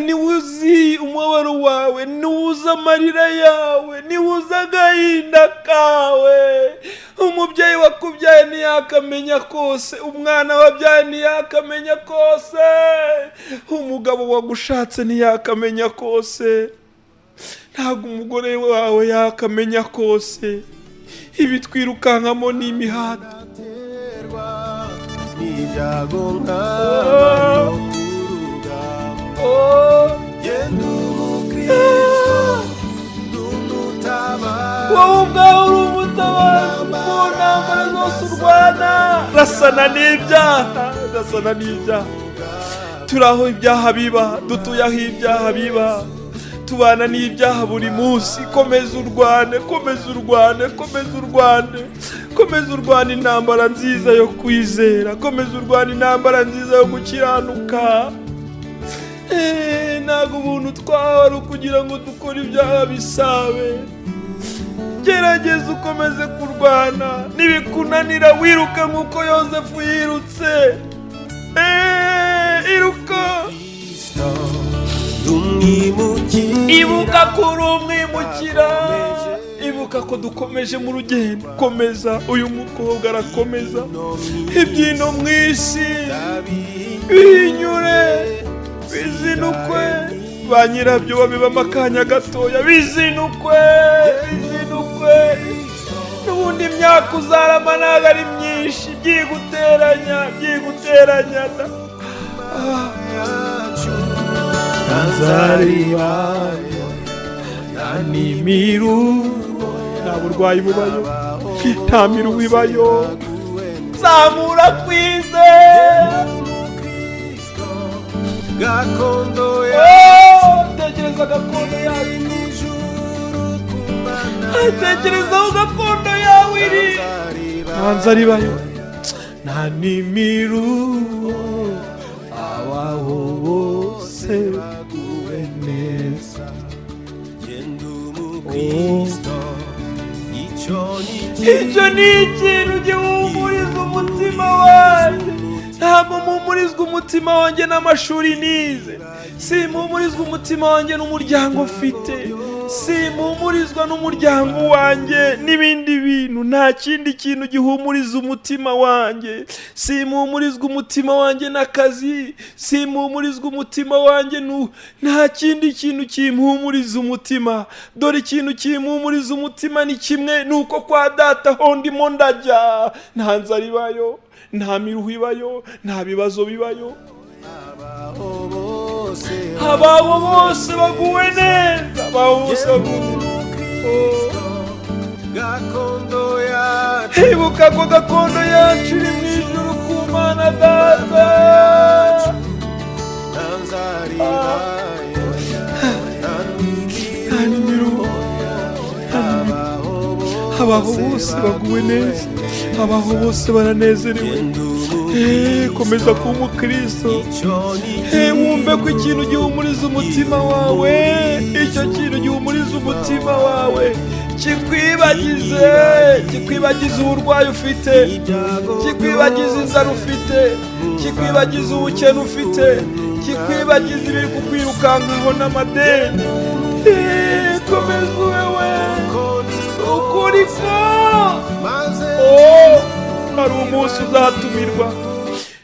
Niwe uzi umubabaro wawe, niwe uzi amarira yawe, niwe uzi agahinda kawe. Umubyeyi wakubyaye ntiyakamenya kose, umwana wabyaye ntiyakamenya kose, umugabo wagushatse ntiyakamenya kose, ntabwo umugore wawe yakamenya kose. Ibi twirukankamo ni imihanda. Wowe ubwawe uri umutabazi mu ntambara zose urwana. Rasana n'ibyaha, turi aho ibyaha biba, dutuye aho ibyaha biba, tubana n'ibyaha buri munsi. Komeza urwane intambara nziza yo kwizera, komeza urwane intambara nziza yo gukiranuka. Ntabwo ubuntu twawe ari ukugira ngo dukore ibyaha bisabe. Gerageza ukomeze kurwana, nibikunanira wiruka nk'uko Yosefu yirutse. Iruka, ibuka kuri umwimukira, ibuka ko dukomeje mu rugendo. Komeza, uyu mukobwa arakomeza. Ibyino mu isi bihinyure, bizinukwe, ba nyirabyo babibamo akanya gatoya. Bizinukwe, n'ubundi imyaka uzarama ntabwo ari myinshi. Byiguteranya nta n'imiruho, nta burwayi bubayo, nta miruho ibayo. Zamura kwizera, tekereza gakondo yawe, tekerezaho gakondo yawe iri. Nta nzara ibayo, nta n'imiruho, abaho bose baguwe neza. Icyo ni ikintu gihumuriza umutima wanjye. Ntabwo mpumurizwa umutima wanjye n'amashuri nize, simpumurizwa umutima wanjye n'umuryango mfite, simpumurizwa n'umuryango wanjye n'ibindi bintu. Nta kindi kintu gihumuriza umutima wanjye. Simpumurizwa umutima wanjye n'akazi, simpumurizwa umutima wanjye nta kindi kintu kimpumuriza umutima. Dore ikintu kimpumuriza umutima ni kimwe, ni uko kwa data ho ndimo ndajya. Nta nzara ibayo, nta miruho ibayo, nta bibazo bibayo. Abaho bose baguwe neza, abaho bose baguwe neza. Ibuka ko gakondo yacu iri mu ijuru ku Mana Data. Nta n'imiruho, abaho bose baguwe neza. abaho bose baranezerewe. Komeza kuba umukristo, wumve ko ikintu gihumuriza umutima wawe, icyo kintu gihumuriza umutima wawe kikwibagiza uburwayi ufite, kikwibagiza inzara ufite, kikwibagiza ubukene ufite, kikwibagiza ibiri kukwirukankaho n'amadeni. Komeza wewe ukuri ko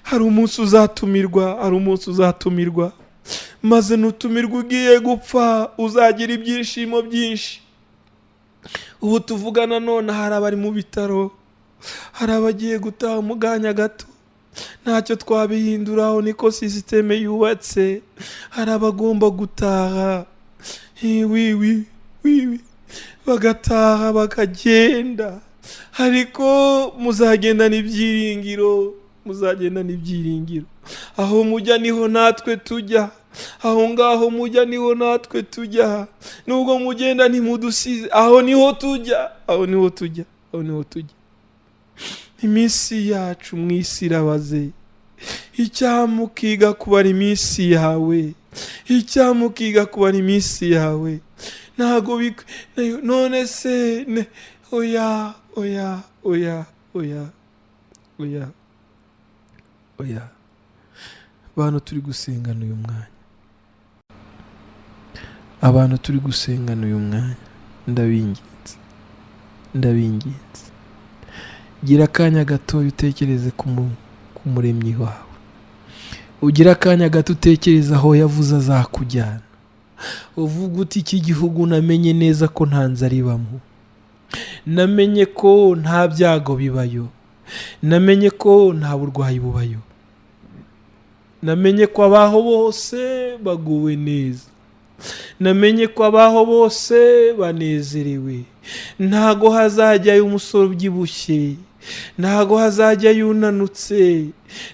hari umunsi uzatumirwa, maze nutumirwa ugiye gupfa uzagira ibyishimo byinshi. Ubu tuvugana none hari abari mu bitaro, hari abagiye gutaha umuganya gato, ntacyo twabihinduraho, niko sisiteme yubatse. Hari abagomba gutaha, bagataha bakagenda, ariko muzagendana ibyiringiro. Aho mujya niho natwe tujya, aho ngaho mujya niho natwe tujya, nubwo mugenda ntimudusize, aho niho tujya. Iminsi yacu mu isi irabaze, icyampa ukiga kubara iminsi yawe, ntago none se oya. Abantu turi gusengana uyu mwanya, ndabinginze gira akanya gato utekereze ku muremyi wawe, ugira akanya gato utekereza aho yavuze azakujyana. Uvuga uti iki gihugu namenye neza ko nta nzara ibamo, namenye ko nta byago bibayo, namenye ko nta burwayi bubayo, namenye ko abaho bose baguwe neza, namenye ko abaho bose banezerewe. Ntago hazajyayo umusore ubyibushye, ntago hazajyayo unanutse,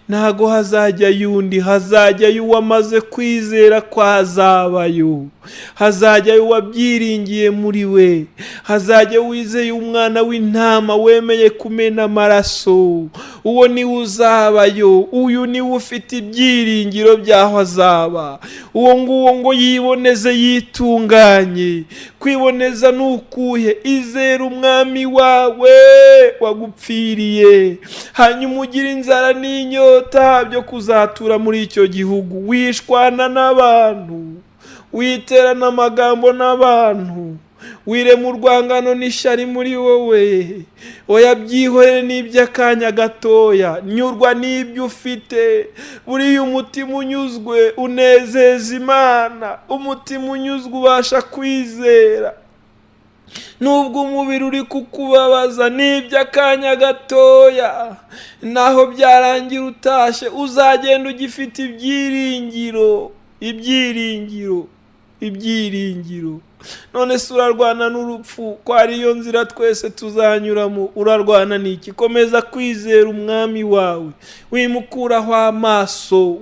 ntago hazajyayo undi, hazajyayo uwamaze kwizera ko hazabayo, hazajyayo uwabyiringiye muri we, hazajyayo wizeye umwana w'intama wemeye kumena amaraso. Uwo niwe uzabayo, uyu niwe ufite ibyiringiro by'aho azaba. Uwo nguwo ngo yiboneze yitunganye. Kwiboneza ni ukuhe? Izera umwami wawe wagupfiriye, hanyuma ugira inzara n'inyota byo kuzatura muri icyo gihugu. Wishwana n'abantu, witerana amagambo n'abantu, wirema urwangano n'ishyari muri wowe. Oya, byihorere n'iby'akanya gatoya, nyurwa n'ibyo ufite. Buriya umutima unyuzwe unezeza Imana, umutima unyuzwe ubasha kwizera. Nubwo umubiri uri kukubabaza n'iby'akanya gatoya, naho byarangira utashe, uzagenda ugifite ibyiringiro. None se urarwana n'urupfu, ko ariyo nzira twese tuzanyuramo? Urarwana n'iki? Komeza kwizera umwami wawe, wimukuraho amaso,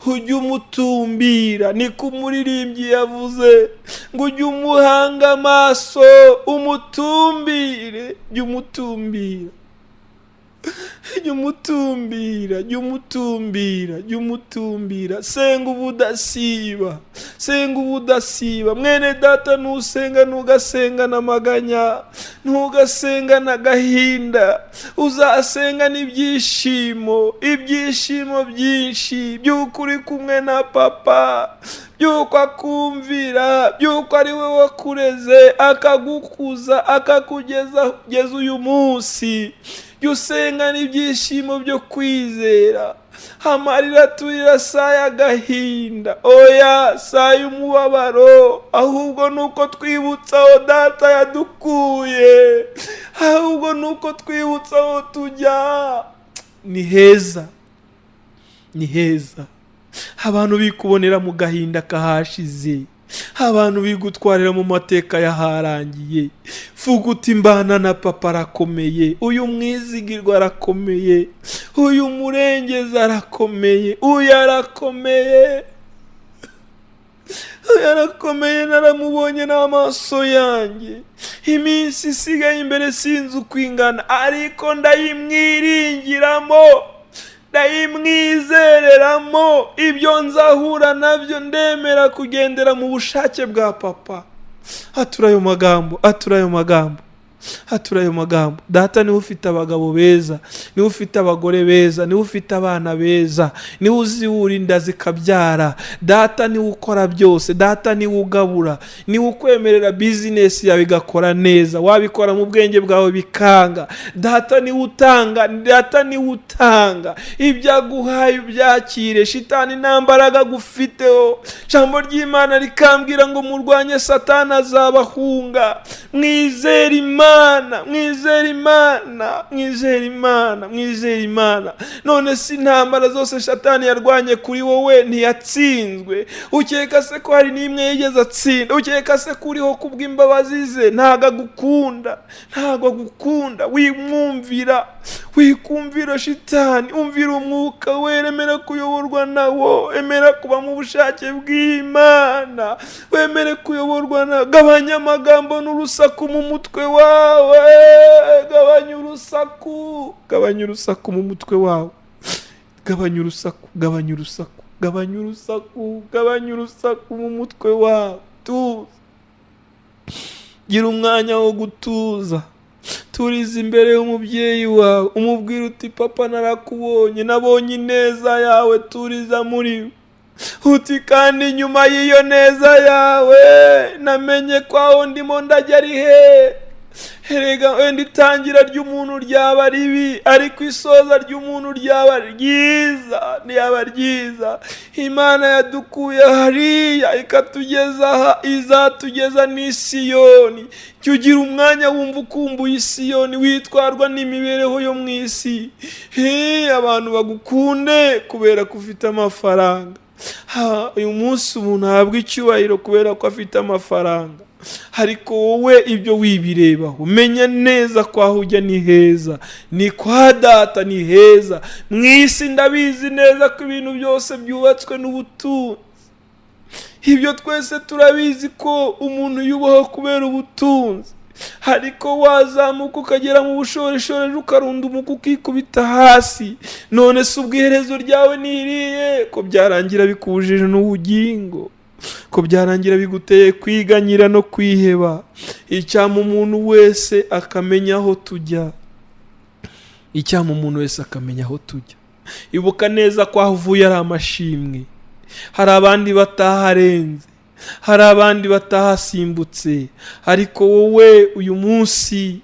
ujye umutumbira. Niko umuririmbyi yavuze ngo ujye umuhanga amaso umutumbire. Jya umutumbira. Senga ubudasiba. Mwene data, nusenga ntugasenga n'amaganya, ntugasenga n'agahinda, uzasenga n'ibyishimo byinshi by'uko uri kumwe na papa, by'uko akumvira, by'uko ari we wakureze akagukuza akakugeza uyu munsi. Jya usenga n'ibyishimo byo kwizera. Amarira turira saa y'agahinda, oya saa y'umubabaro, ahubwo nuko twibutsa aho data yadukuye, ahubwo nuko twibutsa aho tujya. Ni heza. Abantu bikubonera mu gahinda kahashize, abantu bigutwarira mu mateka yaharangiye. Vuga uti mbana na papa arakomeye, uyu mwizigirwa arakomeye, uyu murengezi arakomeye, uyu arakomeye. yarakomeye, naramubonye n'amaso yanjye. Iminsi isigaye imbere sinzi uko ingana, ariko ndayimwiringiramo, ndayimwizereramo. Ibyo nzahura nabyo ndemera kugendera mu bushake bwa papa. Atura ayo magambo, atura ayo magambo, atura ayo magambo. Data niwe ufite abagabo beza, niwe ufite abagore beza, niwe ufite abana beza, niwe uzibura inda zikabyara. Data niwe ukora byose, data niwe ugabura, niwe ukwemerera bizinesi yawe igakora neza, wabikora mu bwenge bwawe bikanga. Data niwe utanga, data niwe utanga. Ibyo aguhaye ubyakire. Shitani nta mbaraga agufiteho. Ijambo ry'Imana rikambwira ngo murwanye Satani azabahunga. Mwizere Imana, mwizere Imana, mwizere Imana, mwizere Imana. None si intambara zose Satani yarwanye kuri wowe ntiyatsinzwe? Ukeka se ko hari n'imwe yigeze atsinda? Ukeka se ko uriho kubw'imbabazi ze? Ntago agukunda, ntago agukunda. Wimwumvira, wikumvira Shitani, umvira umwuka wera, emera kuyoborwa nawo, emera kuba mu bushake bw'Imana, wemere kuyoborwa na. Gabanya amagambo n'urusaku mu mutwe wawe, gabanya urusaku, gabanya urusaku mu mutwe wawe, gabanya urusaku, gabanya urusaku, gabanya urusaku, gabanya urusaku mu mutwe wawe. Tuza, gira umwanya wo gutuza. Turiza imbere y'umubyeyi wawe, umubwira uti papa narakubonye, nabonye ineza yawe. Turiza muri we uti kandi nyuma y'iyo neza yawe namenye ko aho ndimo ndajya ari he. Erega wenda itangira ry'umuntu ryaba ribi, ariko isoza ry'umuntu ryaba ryiza, ntiyaba ryiza. Imana yadukuye hariya ikatugeza aha, izatugeza ni Siyoni. Jya ugira umwanya wumva ukumbuye Siyoni, witwarwa n'imibereho yo mu isi. Abantu bagukunde kubera ko ufite amafaranga. Uyu munsi umuntu ahabwa icyubahiro kubera ko afite amafaranga, ariko wowe ibyo wibirebaho. Menya neza ko aho ujya ni heza, ni kwa Data ni heza. Mu isi ndabizi neza ko ibintu byose byubatswe n'ubutunzi. Ibyo twese turabizi ko umuntu yubaho kubera ubutunzi, ariko wazamuka ukagera mu bushorishori ukarunda umuka ukikubita hasi. None se ubwiherezo ryawe niriye? Ko byarangira bikubujije n'ubugingo, ko byarangira biguteye kwiganyira no kwiheba. Icyama umuntu wese akamenya aho tujya, icyama umuntu wese akamenya aho tujya. Ibuka neza ko aho uvuye ari amashimwe. Hari abandi bataharenze, hari abandi batahasimbutse, ariko wowe uyu munsi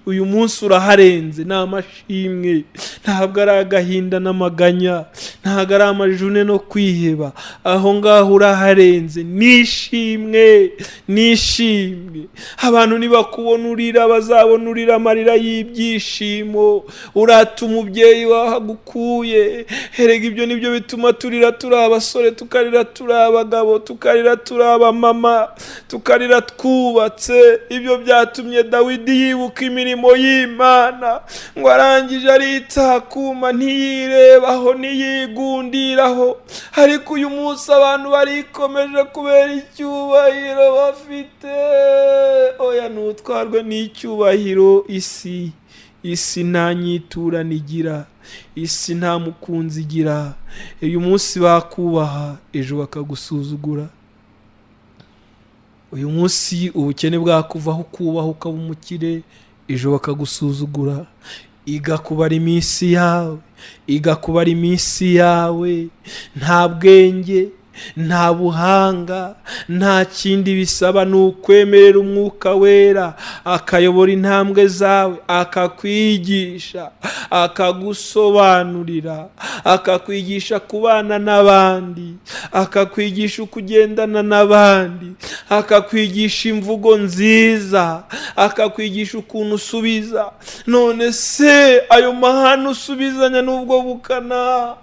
uraharenze. Ni amashimwe, ntabwo ari agahinda n'amaganya, ntabwo ari amajune no kwiheba. Aho ngaho uraharenze. Nishimwe, nishimwe. Abantu nibakubona urira bazabona urira amarira y'ibyishimo. Urata umubyeyi wahagukuye. Erega ibyo nibyo bituma turira turi abasore, tukarira turi abagabo, tukarira turi abamama, tukarira twubatse. Ibyo byatumye Dawidi yibuka imirimo y'Imana, ngo arangije aritakuma, ntiyirebaho, ntiyigundiraho. Ariko uyu munsi abantu barikomeje kubera icyubahiro bafite. Oya, ntutwarwe n'icyubahiro. Isi nta nyiturano igira, isi nta mukunzi igira. Uyu munsi bakubaha, ejo bakagusuzugura. Uyu munsi ubukene bwakuvaho ukubaha ukaba umukire, ejo bakagusuzugura. Igakubara iminsi yawe, igakubara iminsi yawe. Nta bwenge, nta buhanga, nta kindi bisaba, ni ukwemerera umwuka wera akayobora intambwe zawe, akakwigisha, akagusobanurira, akakwigisha kubana n'abandi, akakwigisha ukugendana n'abandi, akakwigisha imvugo nziza, akakwigisha ukuntu usubiza. None se ayo mahano usubizanya n'ubwo bukana?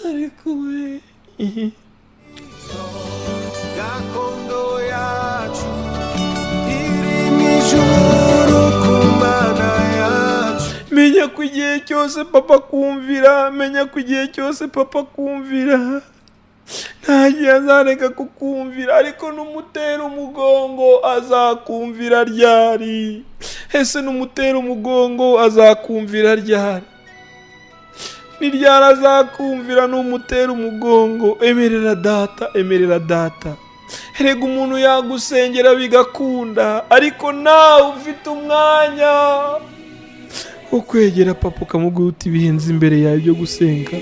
Ariko we gakondo yacu iri mu ijuru ku Mana yacu. menya ko igihe cyose papa kumvira, menya ko igihe cyose papa kumvira. nta gihe azareka kukumvira, ariko numutera umugongo azakumvira ryari? Ese numutera umugongo azakumvira ryari? Ni ryari azakumvira numutera umugongo? Emerera data, emerera data. Erega umuntu yagusengera bigakunda, ariko nawe ufite umwanya wo kwegera papa ukamubwira uti bihenze imbere yawe byo gusenga.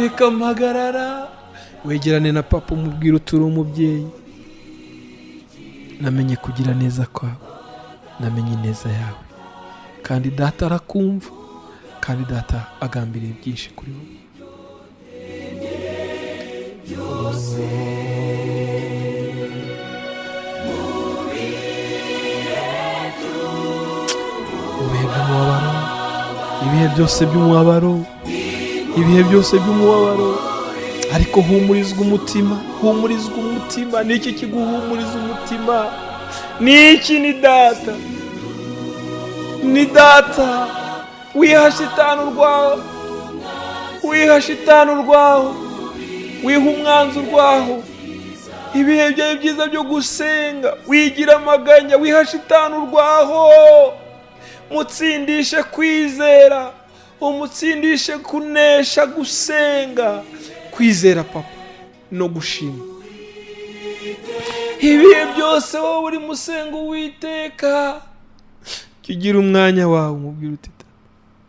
Reka mpagarara, wegerane na papa umubwira uti uri umubyeyi, namenye kugira neza kwawe, namenye ineza yawe, kandi data arakumva, kandi data agambiriye byinshi kuri wowe. Ibihe byose by'umubabaro, ibihe byose by'umubabaro, ariko humurizwa umutima, humurizwa umutima. Niki kiguhumuriza umutima? Niki? Ni data, ni data. Wiha shitani urwaho, wiha shitani urwaho, wiha umwanzi urwaho. Ibihe byawe byiza byo gusenga, wigira amaganya, wiha shitani urwaho. Mutsindishe kwizera, umutsindishe kunesha gusenga, kwizera papa no gushima. Ibihe byose wowe uri musenga Uwiteka, kigira umwanya wawe umubwira uti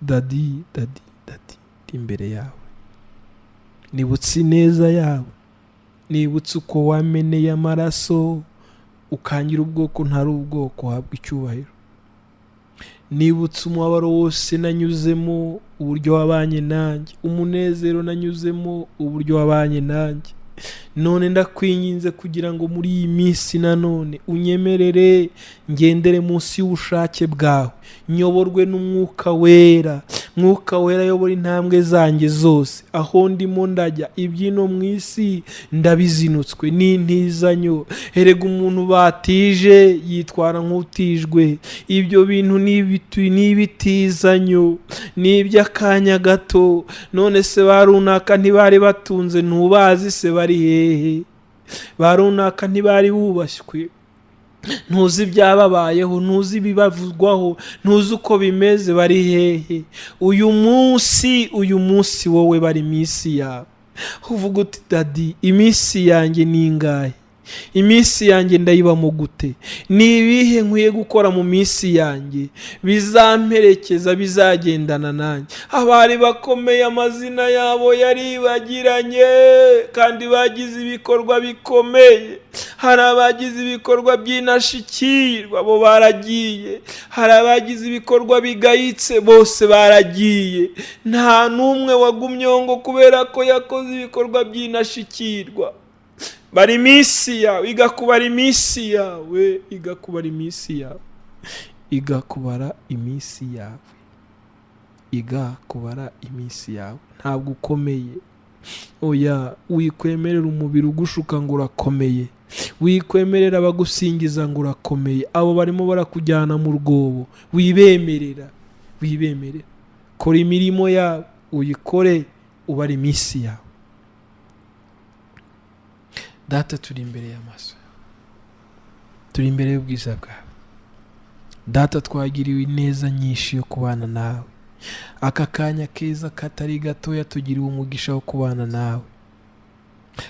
dadi, dadi, dadi, imbere yawe. Nibutse ineza yawe, nibutse uko wameneye amaraso ukangira ubwoko ntari ubwoko, habwa icyubahiro. Nibutse umubabaro wose nanyuzemo, uburyo wabanye nanjye, umunezero nanyuzemo, uburyo wabanye nanjye. None ndakwinginze kugira ngo muri iyi minsi nanone unyemerere ngendere munsi y'ubushake bwawe, nyoborwe n'umwuka wera. Mwuka wera yobora intambwe zanjye zose, aho ndimo ndajya ibyino mu isi ndabizinutswe n'intizanyo. Erega umuntu batije yitwara nk'utijwe. Ibyo bintu n'ibitizanyo, n'iby'akanya gato. None se ba runaka ntibari batunze, ntubazi se bari hehe? Ba runaka ntibari bubashywe, ntuzi ibyababayeho, ntuzi ibibavugwaho, ntuzi uko bimeze, bari hehe? Uyu munsi wowe bari iminsi yawe. Uvuga uti dadi, iminsi yanjye ni ingahe? Iminsi yanjye ndayibamo gute? Ni ibihe nkwiye gukora mu minsi yanjye bizamperekeza, bizagendana nanjye? Abari bakomeye amazina yabo yaribagiranye, kandi bagize ibikorwa bikomeye. Hari abagize ibikorwa by'inashikirwa, bo baragiye. Hari abagize ibikorwa bigayitse, bose baragiye. Nta n'umwe wagumyeho ngo kubera ko yakoze ibikorwa by'inashikirwa. Bari iminsi yawe, igakubara iminsi yawe, igakubara iminsi yawe, igakubara iminsi yawe, igakubara iminsi yawe. Ntabwo ukomeye. Oya, wikwemerera umubiri ugushuka ngo urakomeye, wikwemerera abagusingiza ngo urakomeye. Abo barimo barakujyana mu rwobo, wibemerera, wibemerera. Kora imirimo yawe, uyikore, ubara iminsi yawe. Data, turi imbere y'amaso, turi imbere y'ubwiza bwawe. Data, twagiriwe ineza nyinshi yo kubana nawe. Aka kanya keza katari gatoya tugiriwe umugisha wo kubana nawe.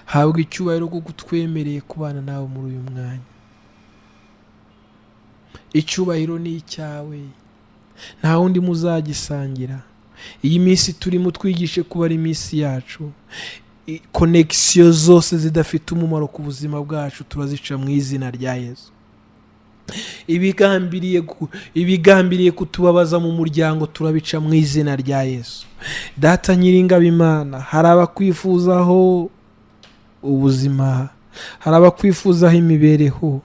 Habwa icyubahiro kuko twemereye kubana nawe muri uyu mwanya. Icyubahiro ni icyawe, nta wundi muzagisangira. Iyi minsi turimo twigishe kuba ari iminsi yacu. Konekisiyo zose zidafite umumaro ku buzima bwacu turazica mu izina rya Yesu. Ibigambiriye kutubabaza mu muryango turabica mu izina rya Yesu. Data Nyiringabo Imana, hari abakwifuzaho ubuzima, hari abakwifuzaho imibereho,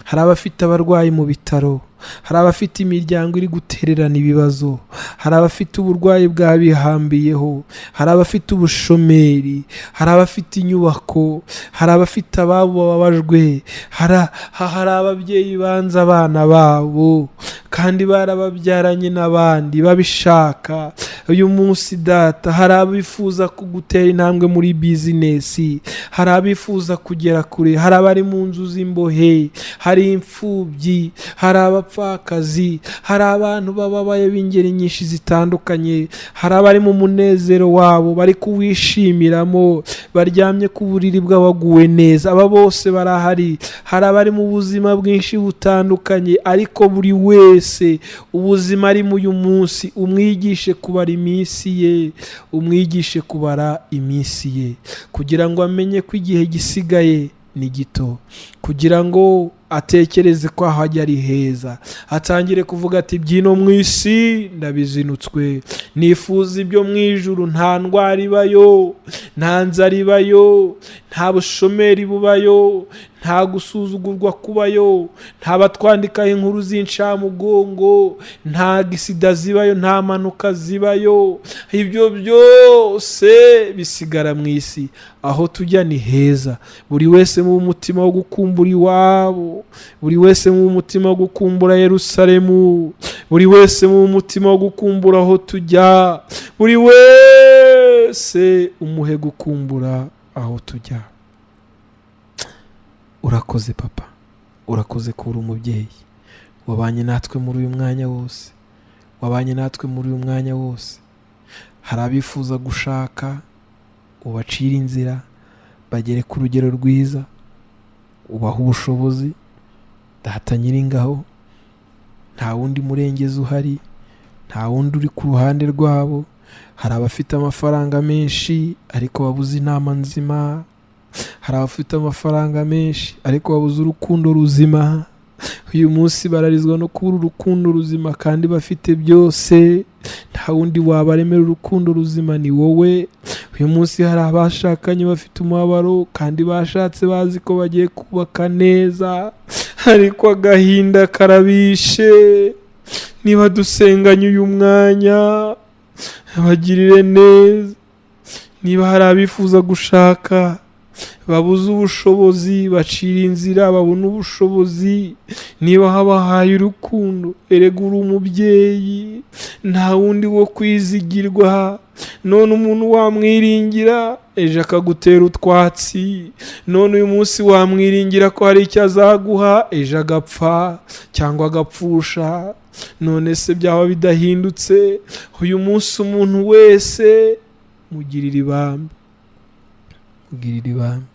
hari abafite abarwayi mu bitaro, hari abafite imiryango iri gutererana ibibazo, hari abafite uburwayi bwabihambiyeho, hari abafite ubushomeri, hari abafite inyubako, hari abafite ababo bababajwe, hari ababyeyi banze abana babo kandi barababyaranye n'abandi babishaka. Uyu munsi data, hari abifuza kugutera intambwe muri bizinesi, hari abifuza kugera kure, hari abari mu nzu z'imbohe, hari imfubyi, hari abapfakazi, hari abantu bababaye b'ingeri nyinshi zitandukanye, hari abari mu munezero wabo bari kuwishimiramo, baryamye ku buriri bw'abaguwe neza. Aba bose barahari. Hari abari mu buzima bwinshi butandukanye, ariko buri wese ubuzima arimo uyu munsi umwigishe kubara iminsi ye, umwigishe kubara iminsi ye, kugira ngo amenye ko igihe gisigaye ni gito, kugira ngo atekereze ko aho ajya ari heza, atangire kuvuga ati byino mu isi ndabizinutswe, nifuza ibyo mu ijuru. Nta ndwara ibayo, nta nzara ibayo, nta bushomeri bubayo, nta gusuzugurwa kubayo, nta batwandikaho inkuru z'incamugongo, nta gisida zibayo, nta mpanuka zibayo. Ibyo byose bisigara mu isi. Aho tujya ni heza. Buri wese mu mutima wo gukumbura iwabo, buri wese mu mutima wo gukumbura Yerusalemu, buri wese mu mutima wo gukumbura aho tujya, buri wese umuhe gukumbura aho tujya. Urakoze papa, urakoze ko uri umubyeyi, wabanye natwe muri uyu mwanya wose, wabanye natwe muri uyu mwanya wose. Hari abifuza gushaka, ubacira inzira bagere ku rugero rwiza, ubaha ubushobozi. Data Nyiringabo, nta wundi murengezi uhari, nta wundi uri ku ruhande rwabo. Hari abafite amafaranga menshi ariko babuze inama nzima, hari abafite amafaranga menshi ariko babuze urukundo ruzima. Uyu munsi bararizwa no kubura urukundo ruzima kandi bafite byose. Nta wundi wabaremera urukundo ruzima, ni wowe. Uyu munsi hari abashakanye bafite umubabaro kandi bashatse bazi ko bagiye kubaka neza, ariko agahinda karabishe. Niba dusenganye uyu mwanya, bagirire neza. Niba hari abifuza gushaka babuze ubushobozi, bacira inzira babona ubushobozi. Niba habahaye urukundo, erega uri umubyeyi, nta wundi wo kwizigirwa. None umuntu wamwiringira ejo akagutera utwatsi, none uyu munsi wamwiringira ko hari icyo azaguha ejo agapfa cyangwa agapfusha. None se byaba bidahindutse? Uyu munsi umuntu wese mugirira ibambe, mugirira ibambe.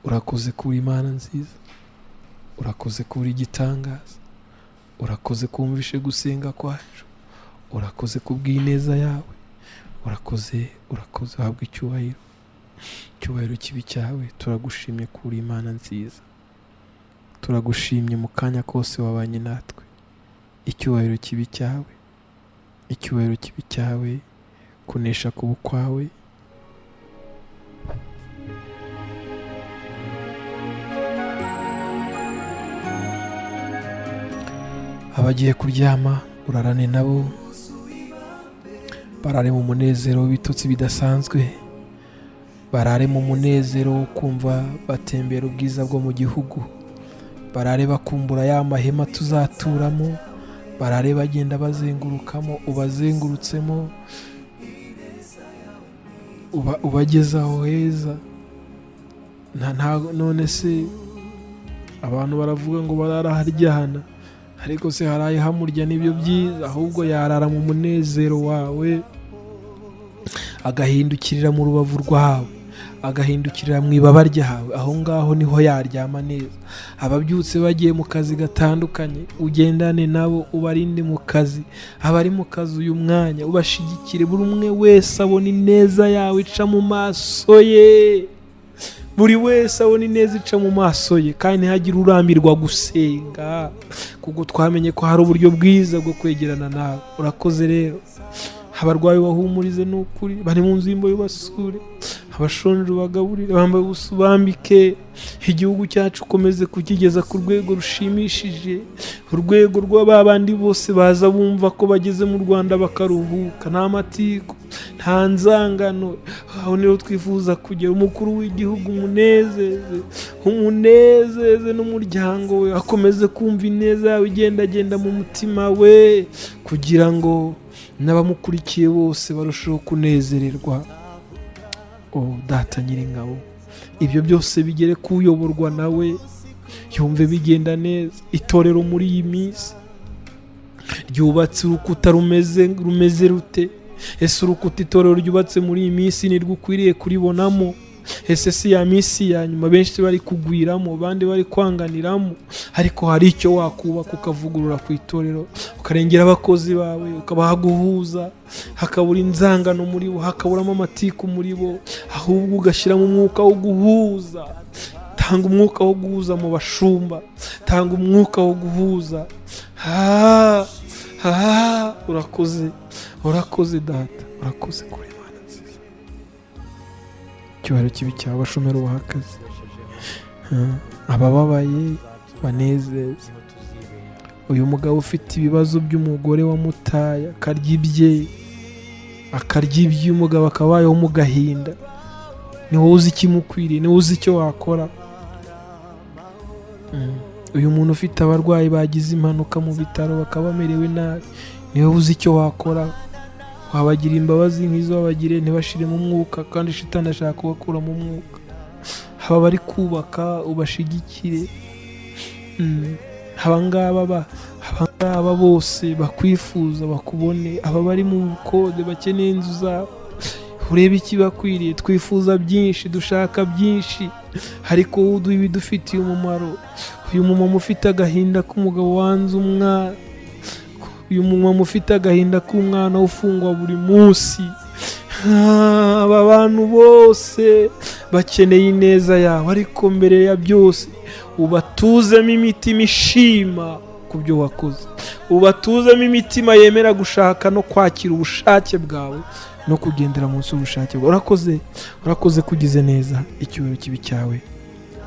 Urakoze kuri Imana nziza, urakoze kuri igitangaza, urakoze kumvishe gusenga kwacu, urakoze kubw'ineza yawe, urakoze habwa icyubahiro, icyubahiro kibi cyawe. Turagushimye kuri Imana nziza, turagushimye mu kanya kose wabanye natwe. Icyubahiro kibi cyawe, icyubahiro kibi cyawe, kunesha kuba kwawe. Abagiye kuryama urarane nabo, barare mu munezero w'ibitotsi bidasanzwe, barare mu munezero wo kumva batembera ubwiza bwo mu gihugu, barare bakumbura ya mahema tuzaturamo, barare bagenda bazengurukamo, ubazengurutsemo, ubageze aho heza. None se abantu baravuga ngo bararaharyana, ariko se haraye hamurya n'ibyo byiza, ahubwo yarara mu munezero wawe, agahindukirira mu rubavu rwawe, agahindukirira mu ibaba ryawe. Aho ngaho niho yaryama neza. Ababyutse bagiye mu kazi gatandukanye, ugendane nabo, ubarinde mu kazi. Abari mu kazi uyu mwanya ubashigikire, buri umwe wese abona ineza yawe ica mu maso ye, buri wese abona ineza ica mu maso ye, kandi ntihagire urambirwa gusenga, kuko twamenye ko hari uburyo bwiza bwo kwegerana nawe. Urakoze rero. Abarwayi bahumurize n'ukuri, bari mu nzu y'imbohe basure, abashonje ubagaburire, bambaye ubusa ubambike, igihugu cyacu ukomeze kukigeza ku rwego rushimishije, urwego rw'aba bandi bose baza bumva ko bageze mu Rwanda bakaruhuka, nta matiku, nta nzangano. Aho niho twifuza kugera. Umukuru w'igihugu umunezeze n'umuryango we, akomeze kumva ineza yawe igendagenda mu mutima we, kugira ngo n'abamukurikiye bose barusheho kunezererwa. Data Nyiringabo, ibyo byose bigere kuyoborwa nawe, yumve bigenda neza. Itorero muri iyi minsi ryubatse urukuta rumeze rute? Ese urukuta itorero ryubatse muri iyi minsi nirwo ukwiriye kuribonamo? Ese si ya minsi ya nyuma benshi bari kugwiramo, abandi bari kwanganiramo? Ariko hari icyo wakubaka ukavugurura ku itorero, ukarengera abakozi bawe, ukabaha guhuza, hakabura inzangano muri bo, hakaburamo amatiku muri bo, ahubwo ugashyiramo umwuka wo guhuza. Tanga umwuka wo guhuza mu bashumba, tanga umwuka wo guhuza. Urakoze data, urakoze kuri Imana nziza. Icyubahiro kibi cyawe, abashomeri ubahakaze, abababaye banezeze. Uyu mugabo ufite ibibazo by'umugore wamutaye, akarya ibye, umugabo akabayeho mu gahinda, ni wowe uzi ikimukwiriye, ni wowe uzi icyo wakora. Uyu muntu ufite abarwayi bagize impanuka mu bitaro bakaba bamerewe nabi, ni wowe uzi icyo wakora. Wabagira imbabazi nk'izo wabagiriye, ntibashire mu mwuka, kandi shitani ashaka kubakura mu mwuka. Aba bari kubaka ubashigikire. Abangaba bose bakwifuza bakubone, aba bari mu bukode bakeneye inzu zabo, urebe ikibakwiriye. Twifuza byinshi, dushaka byinshi, ariko wowe uduha ibidufitiye umumaro. Uyu mumama ufite agahinda k'umugabo wanze umwana, uyu mumama ufite agahinda k'umwana ufungwa buri munsi, aba bantu bose bakeneye ineza yawe. Ariko mbere ya byose ubatuzemo imitima ishima ku byo wakoze, ubatuzemo imitima yemera gushaka no kwakira ubushake bwawe no kugendera munsi y'ubushake bwawe. Urakoze kugize neza. Icyubahiro kibi cyawe,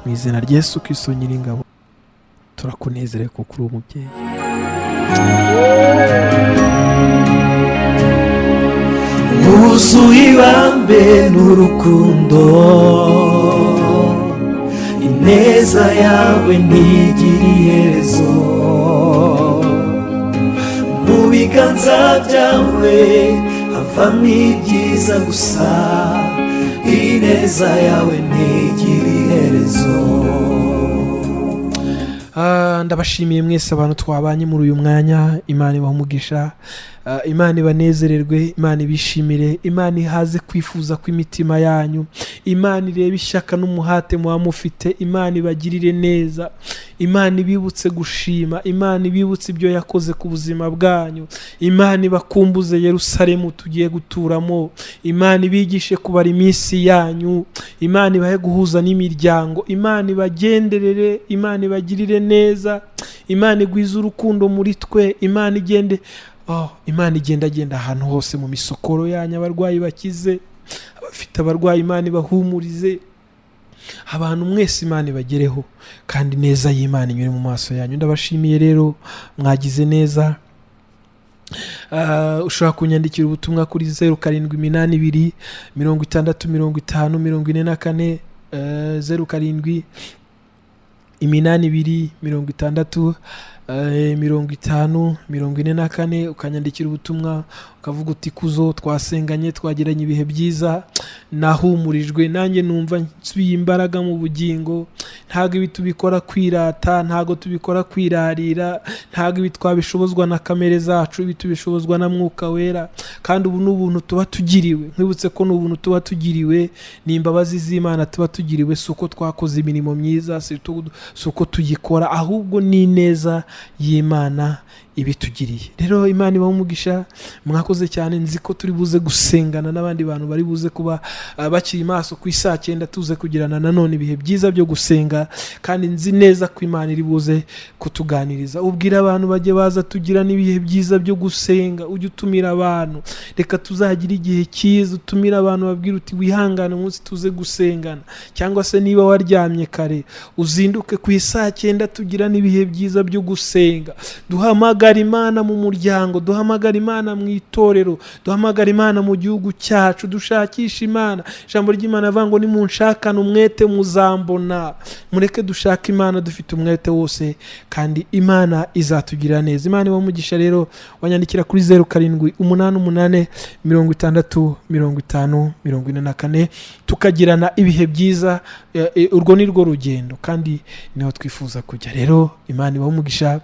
mu izina rya Yesu Kristo Nyiringabo turakunezerewe kuko uri umubyeyi. Wuzuye ibambe n'urukundo, ineza yawe ntigira iherezo. Mu biganza byawe havamo ibyiza gusa, ineza yawe ntigira iherezo. Ndabashimiye mwese abantu twabanye muri uyu mwanya. Imana ibahe umugisha, Imana ibanezererwe, Imana ibishimire, Imana ihaze kwifuza kw'imitima yanyu, Imana irebe ishyaka n'umuhate muba mufite, Imana ibagirire neza, Imana ibibutse gushima, Imana ibibutse ibyo yakoze ku buzima bwanyu, Imana ibakumbuze Yerusalemu tugiye guturamo, Imana ibigishe kubara iminsi yanyu, Imana ibahe guhuza n'imiryango, Imana ibagenderere, Imana ibagirire neza, Imana igwize urukundo muri twe, Imana igenda ahantu hose mu misokoro yanyu, abarwayi bakize, abafite abarwayi Imana ibahumurize, abantu mwese Imana ibagereho, kandi neza y'Imana inyure mu maso yanyu. Ndabashimiye rero, mwagize neza. Ushobora kunyandikira ubutumwa kuri 0782 60 50 44 0782 60 50 ukanyandikira ubutumwa ukavuga uti kuzo twasenganye twagiranye ibihe byiza, nahumurijwe, nanjye numva nsubiye imbaraga mu bugingo. Ntago ibi tubikora kwirata, ntago tubikora kwirarira, ntago ibi twabishobozwa na kamere zacu, ibi tubishobozwa na Mwuka Wera, kandi ubu n'ubuntu tuba tugiriwe. Nkwibutse ko n'ubuntu tuba tugiriwe, ni imbabazi z'Imana tuba tugiriwe, suko twakoze imirimo myiza, suko tugikora, ahubwo ni neza y'Imana ibitugiriye. Rero Imana ibahe umugisha, mwakoze cyane. Nzi ko turi buze gusengana n'abandi bantu bari buze kuba bakiri maso ku isaa 9 tuze kugirana nanone ibihe byiza byo gusenga, kandi nzi neza ko Imana iri buze kutuganiriza. Ubwira abantu bajye baza tugira n'ibihe byiza byo gusenga, ujye utumira abantu, reka tuzagira igihe cyiza, utumira abantu babwira uti wihangane umunsi tuze gusengana, cyangwa se niba waryamye kare uzinduke ku isaa 9 tugira n'ibihe byiza byo gusenga. Duhamagara Imana mu muryango, duhamagara Imana mu itorero, duhamagara Imana mu gihugu cyacu, dushakisha Imana. Ijambo ry'Imana avuga ngo nimunshakana umwete muzambona. Mureke dushaka Imana dufite umwete wose, kandi Imana izatugirira neza. Imana ibahe umugisha. Rero wanyandikira kuri 0788605044 tukagirana ibihe byiza. Urwo ni rwo rugendo kandi niho twifuza kujya. Rero Imana ibahe umugisha.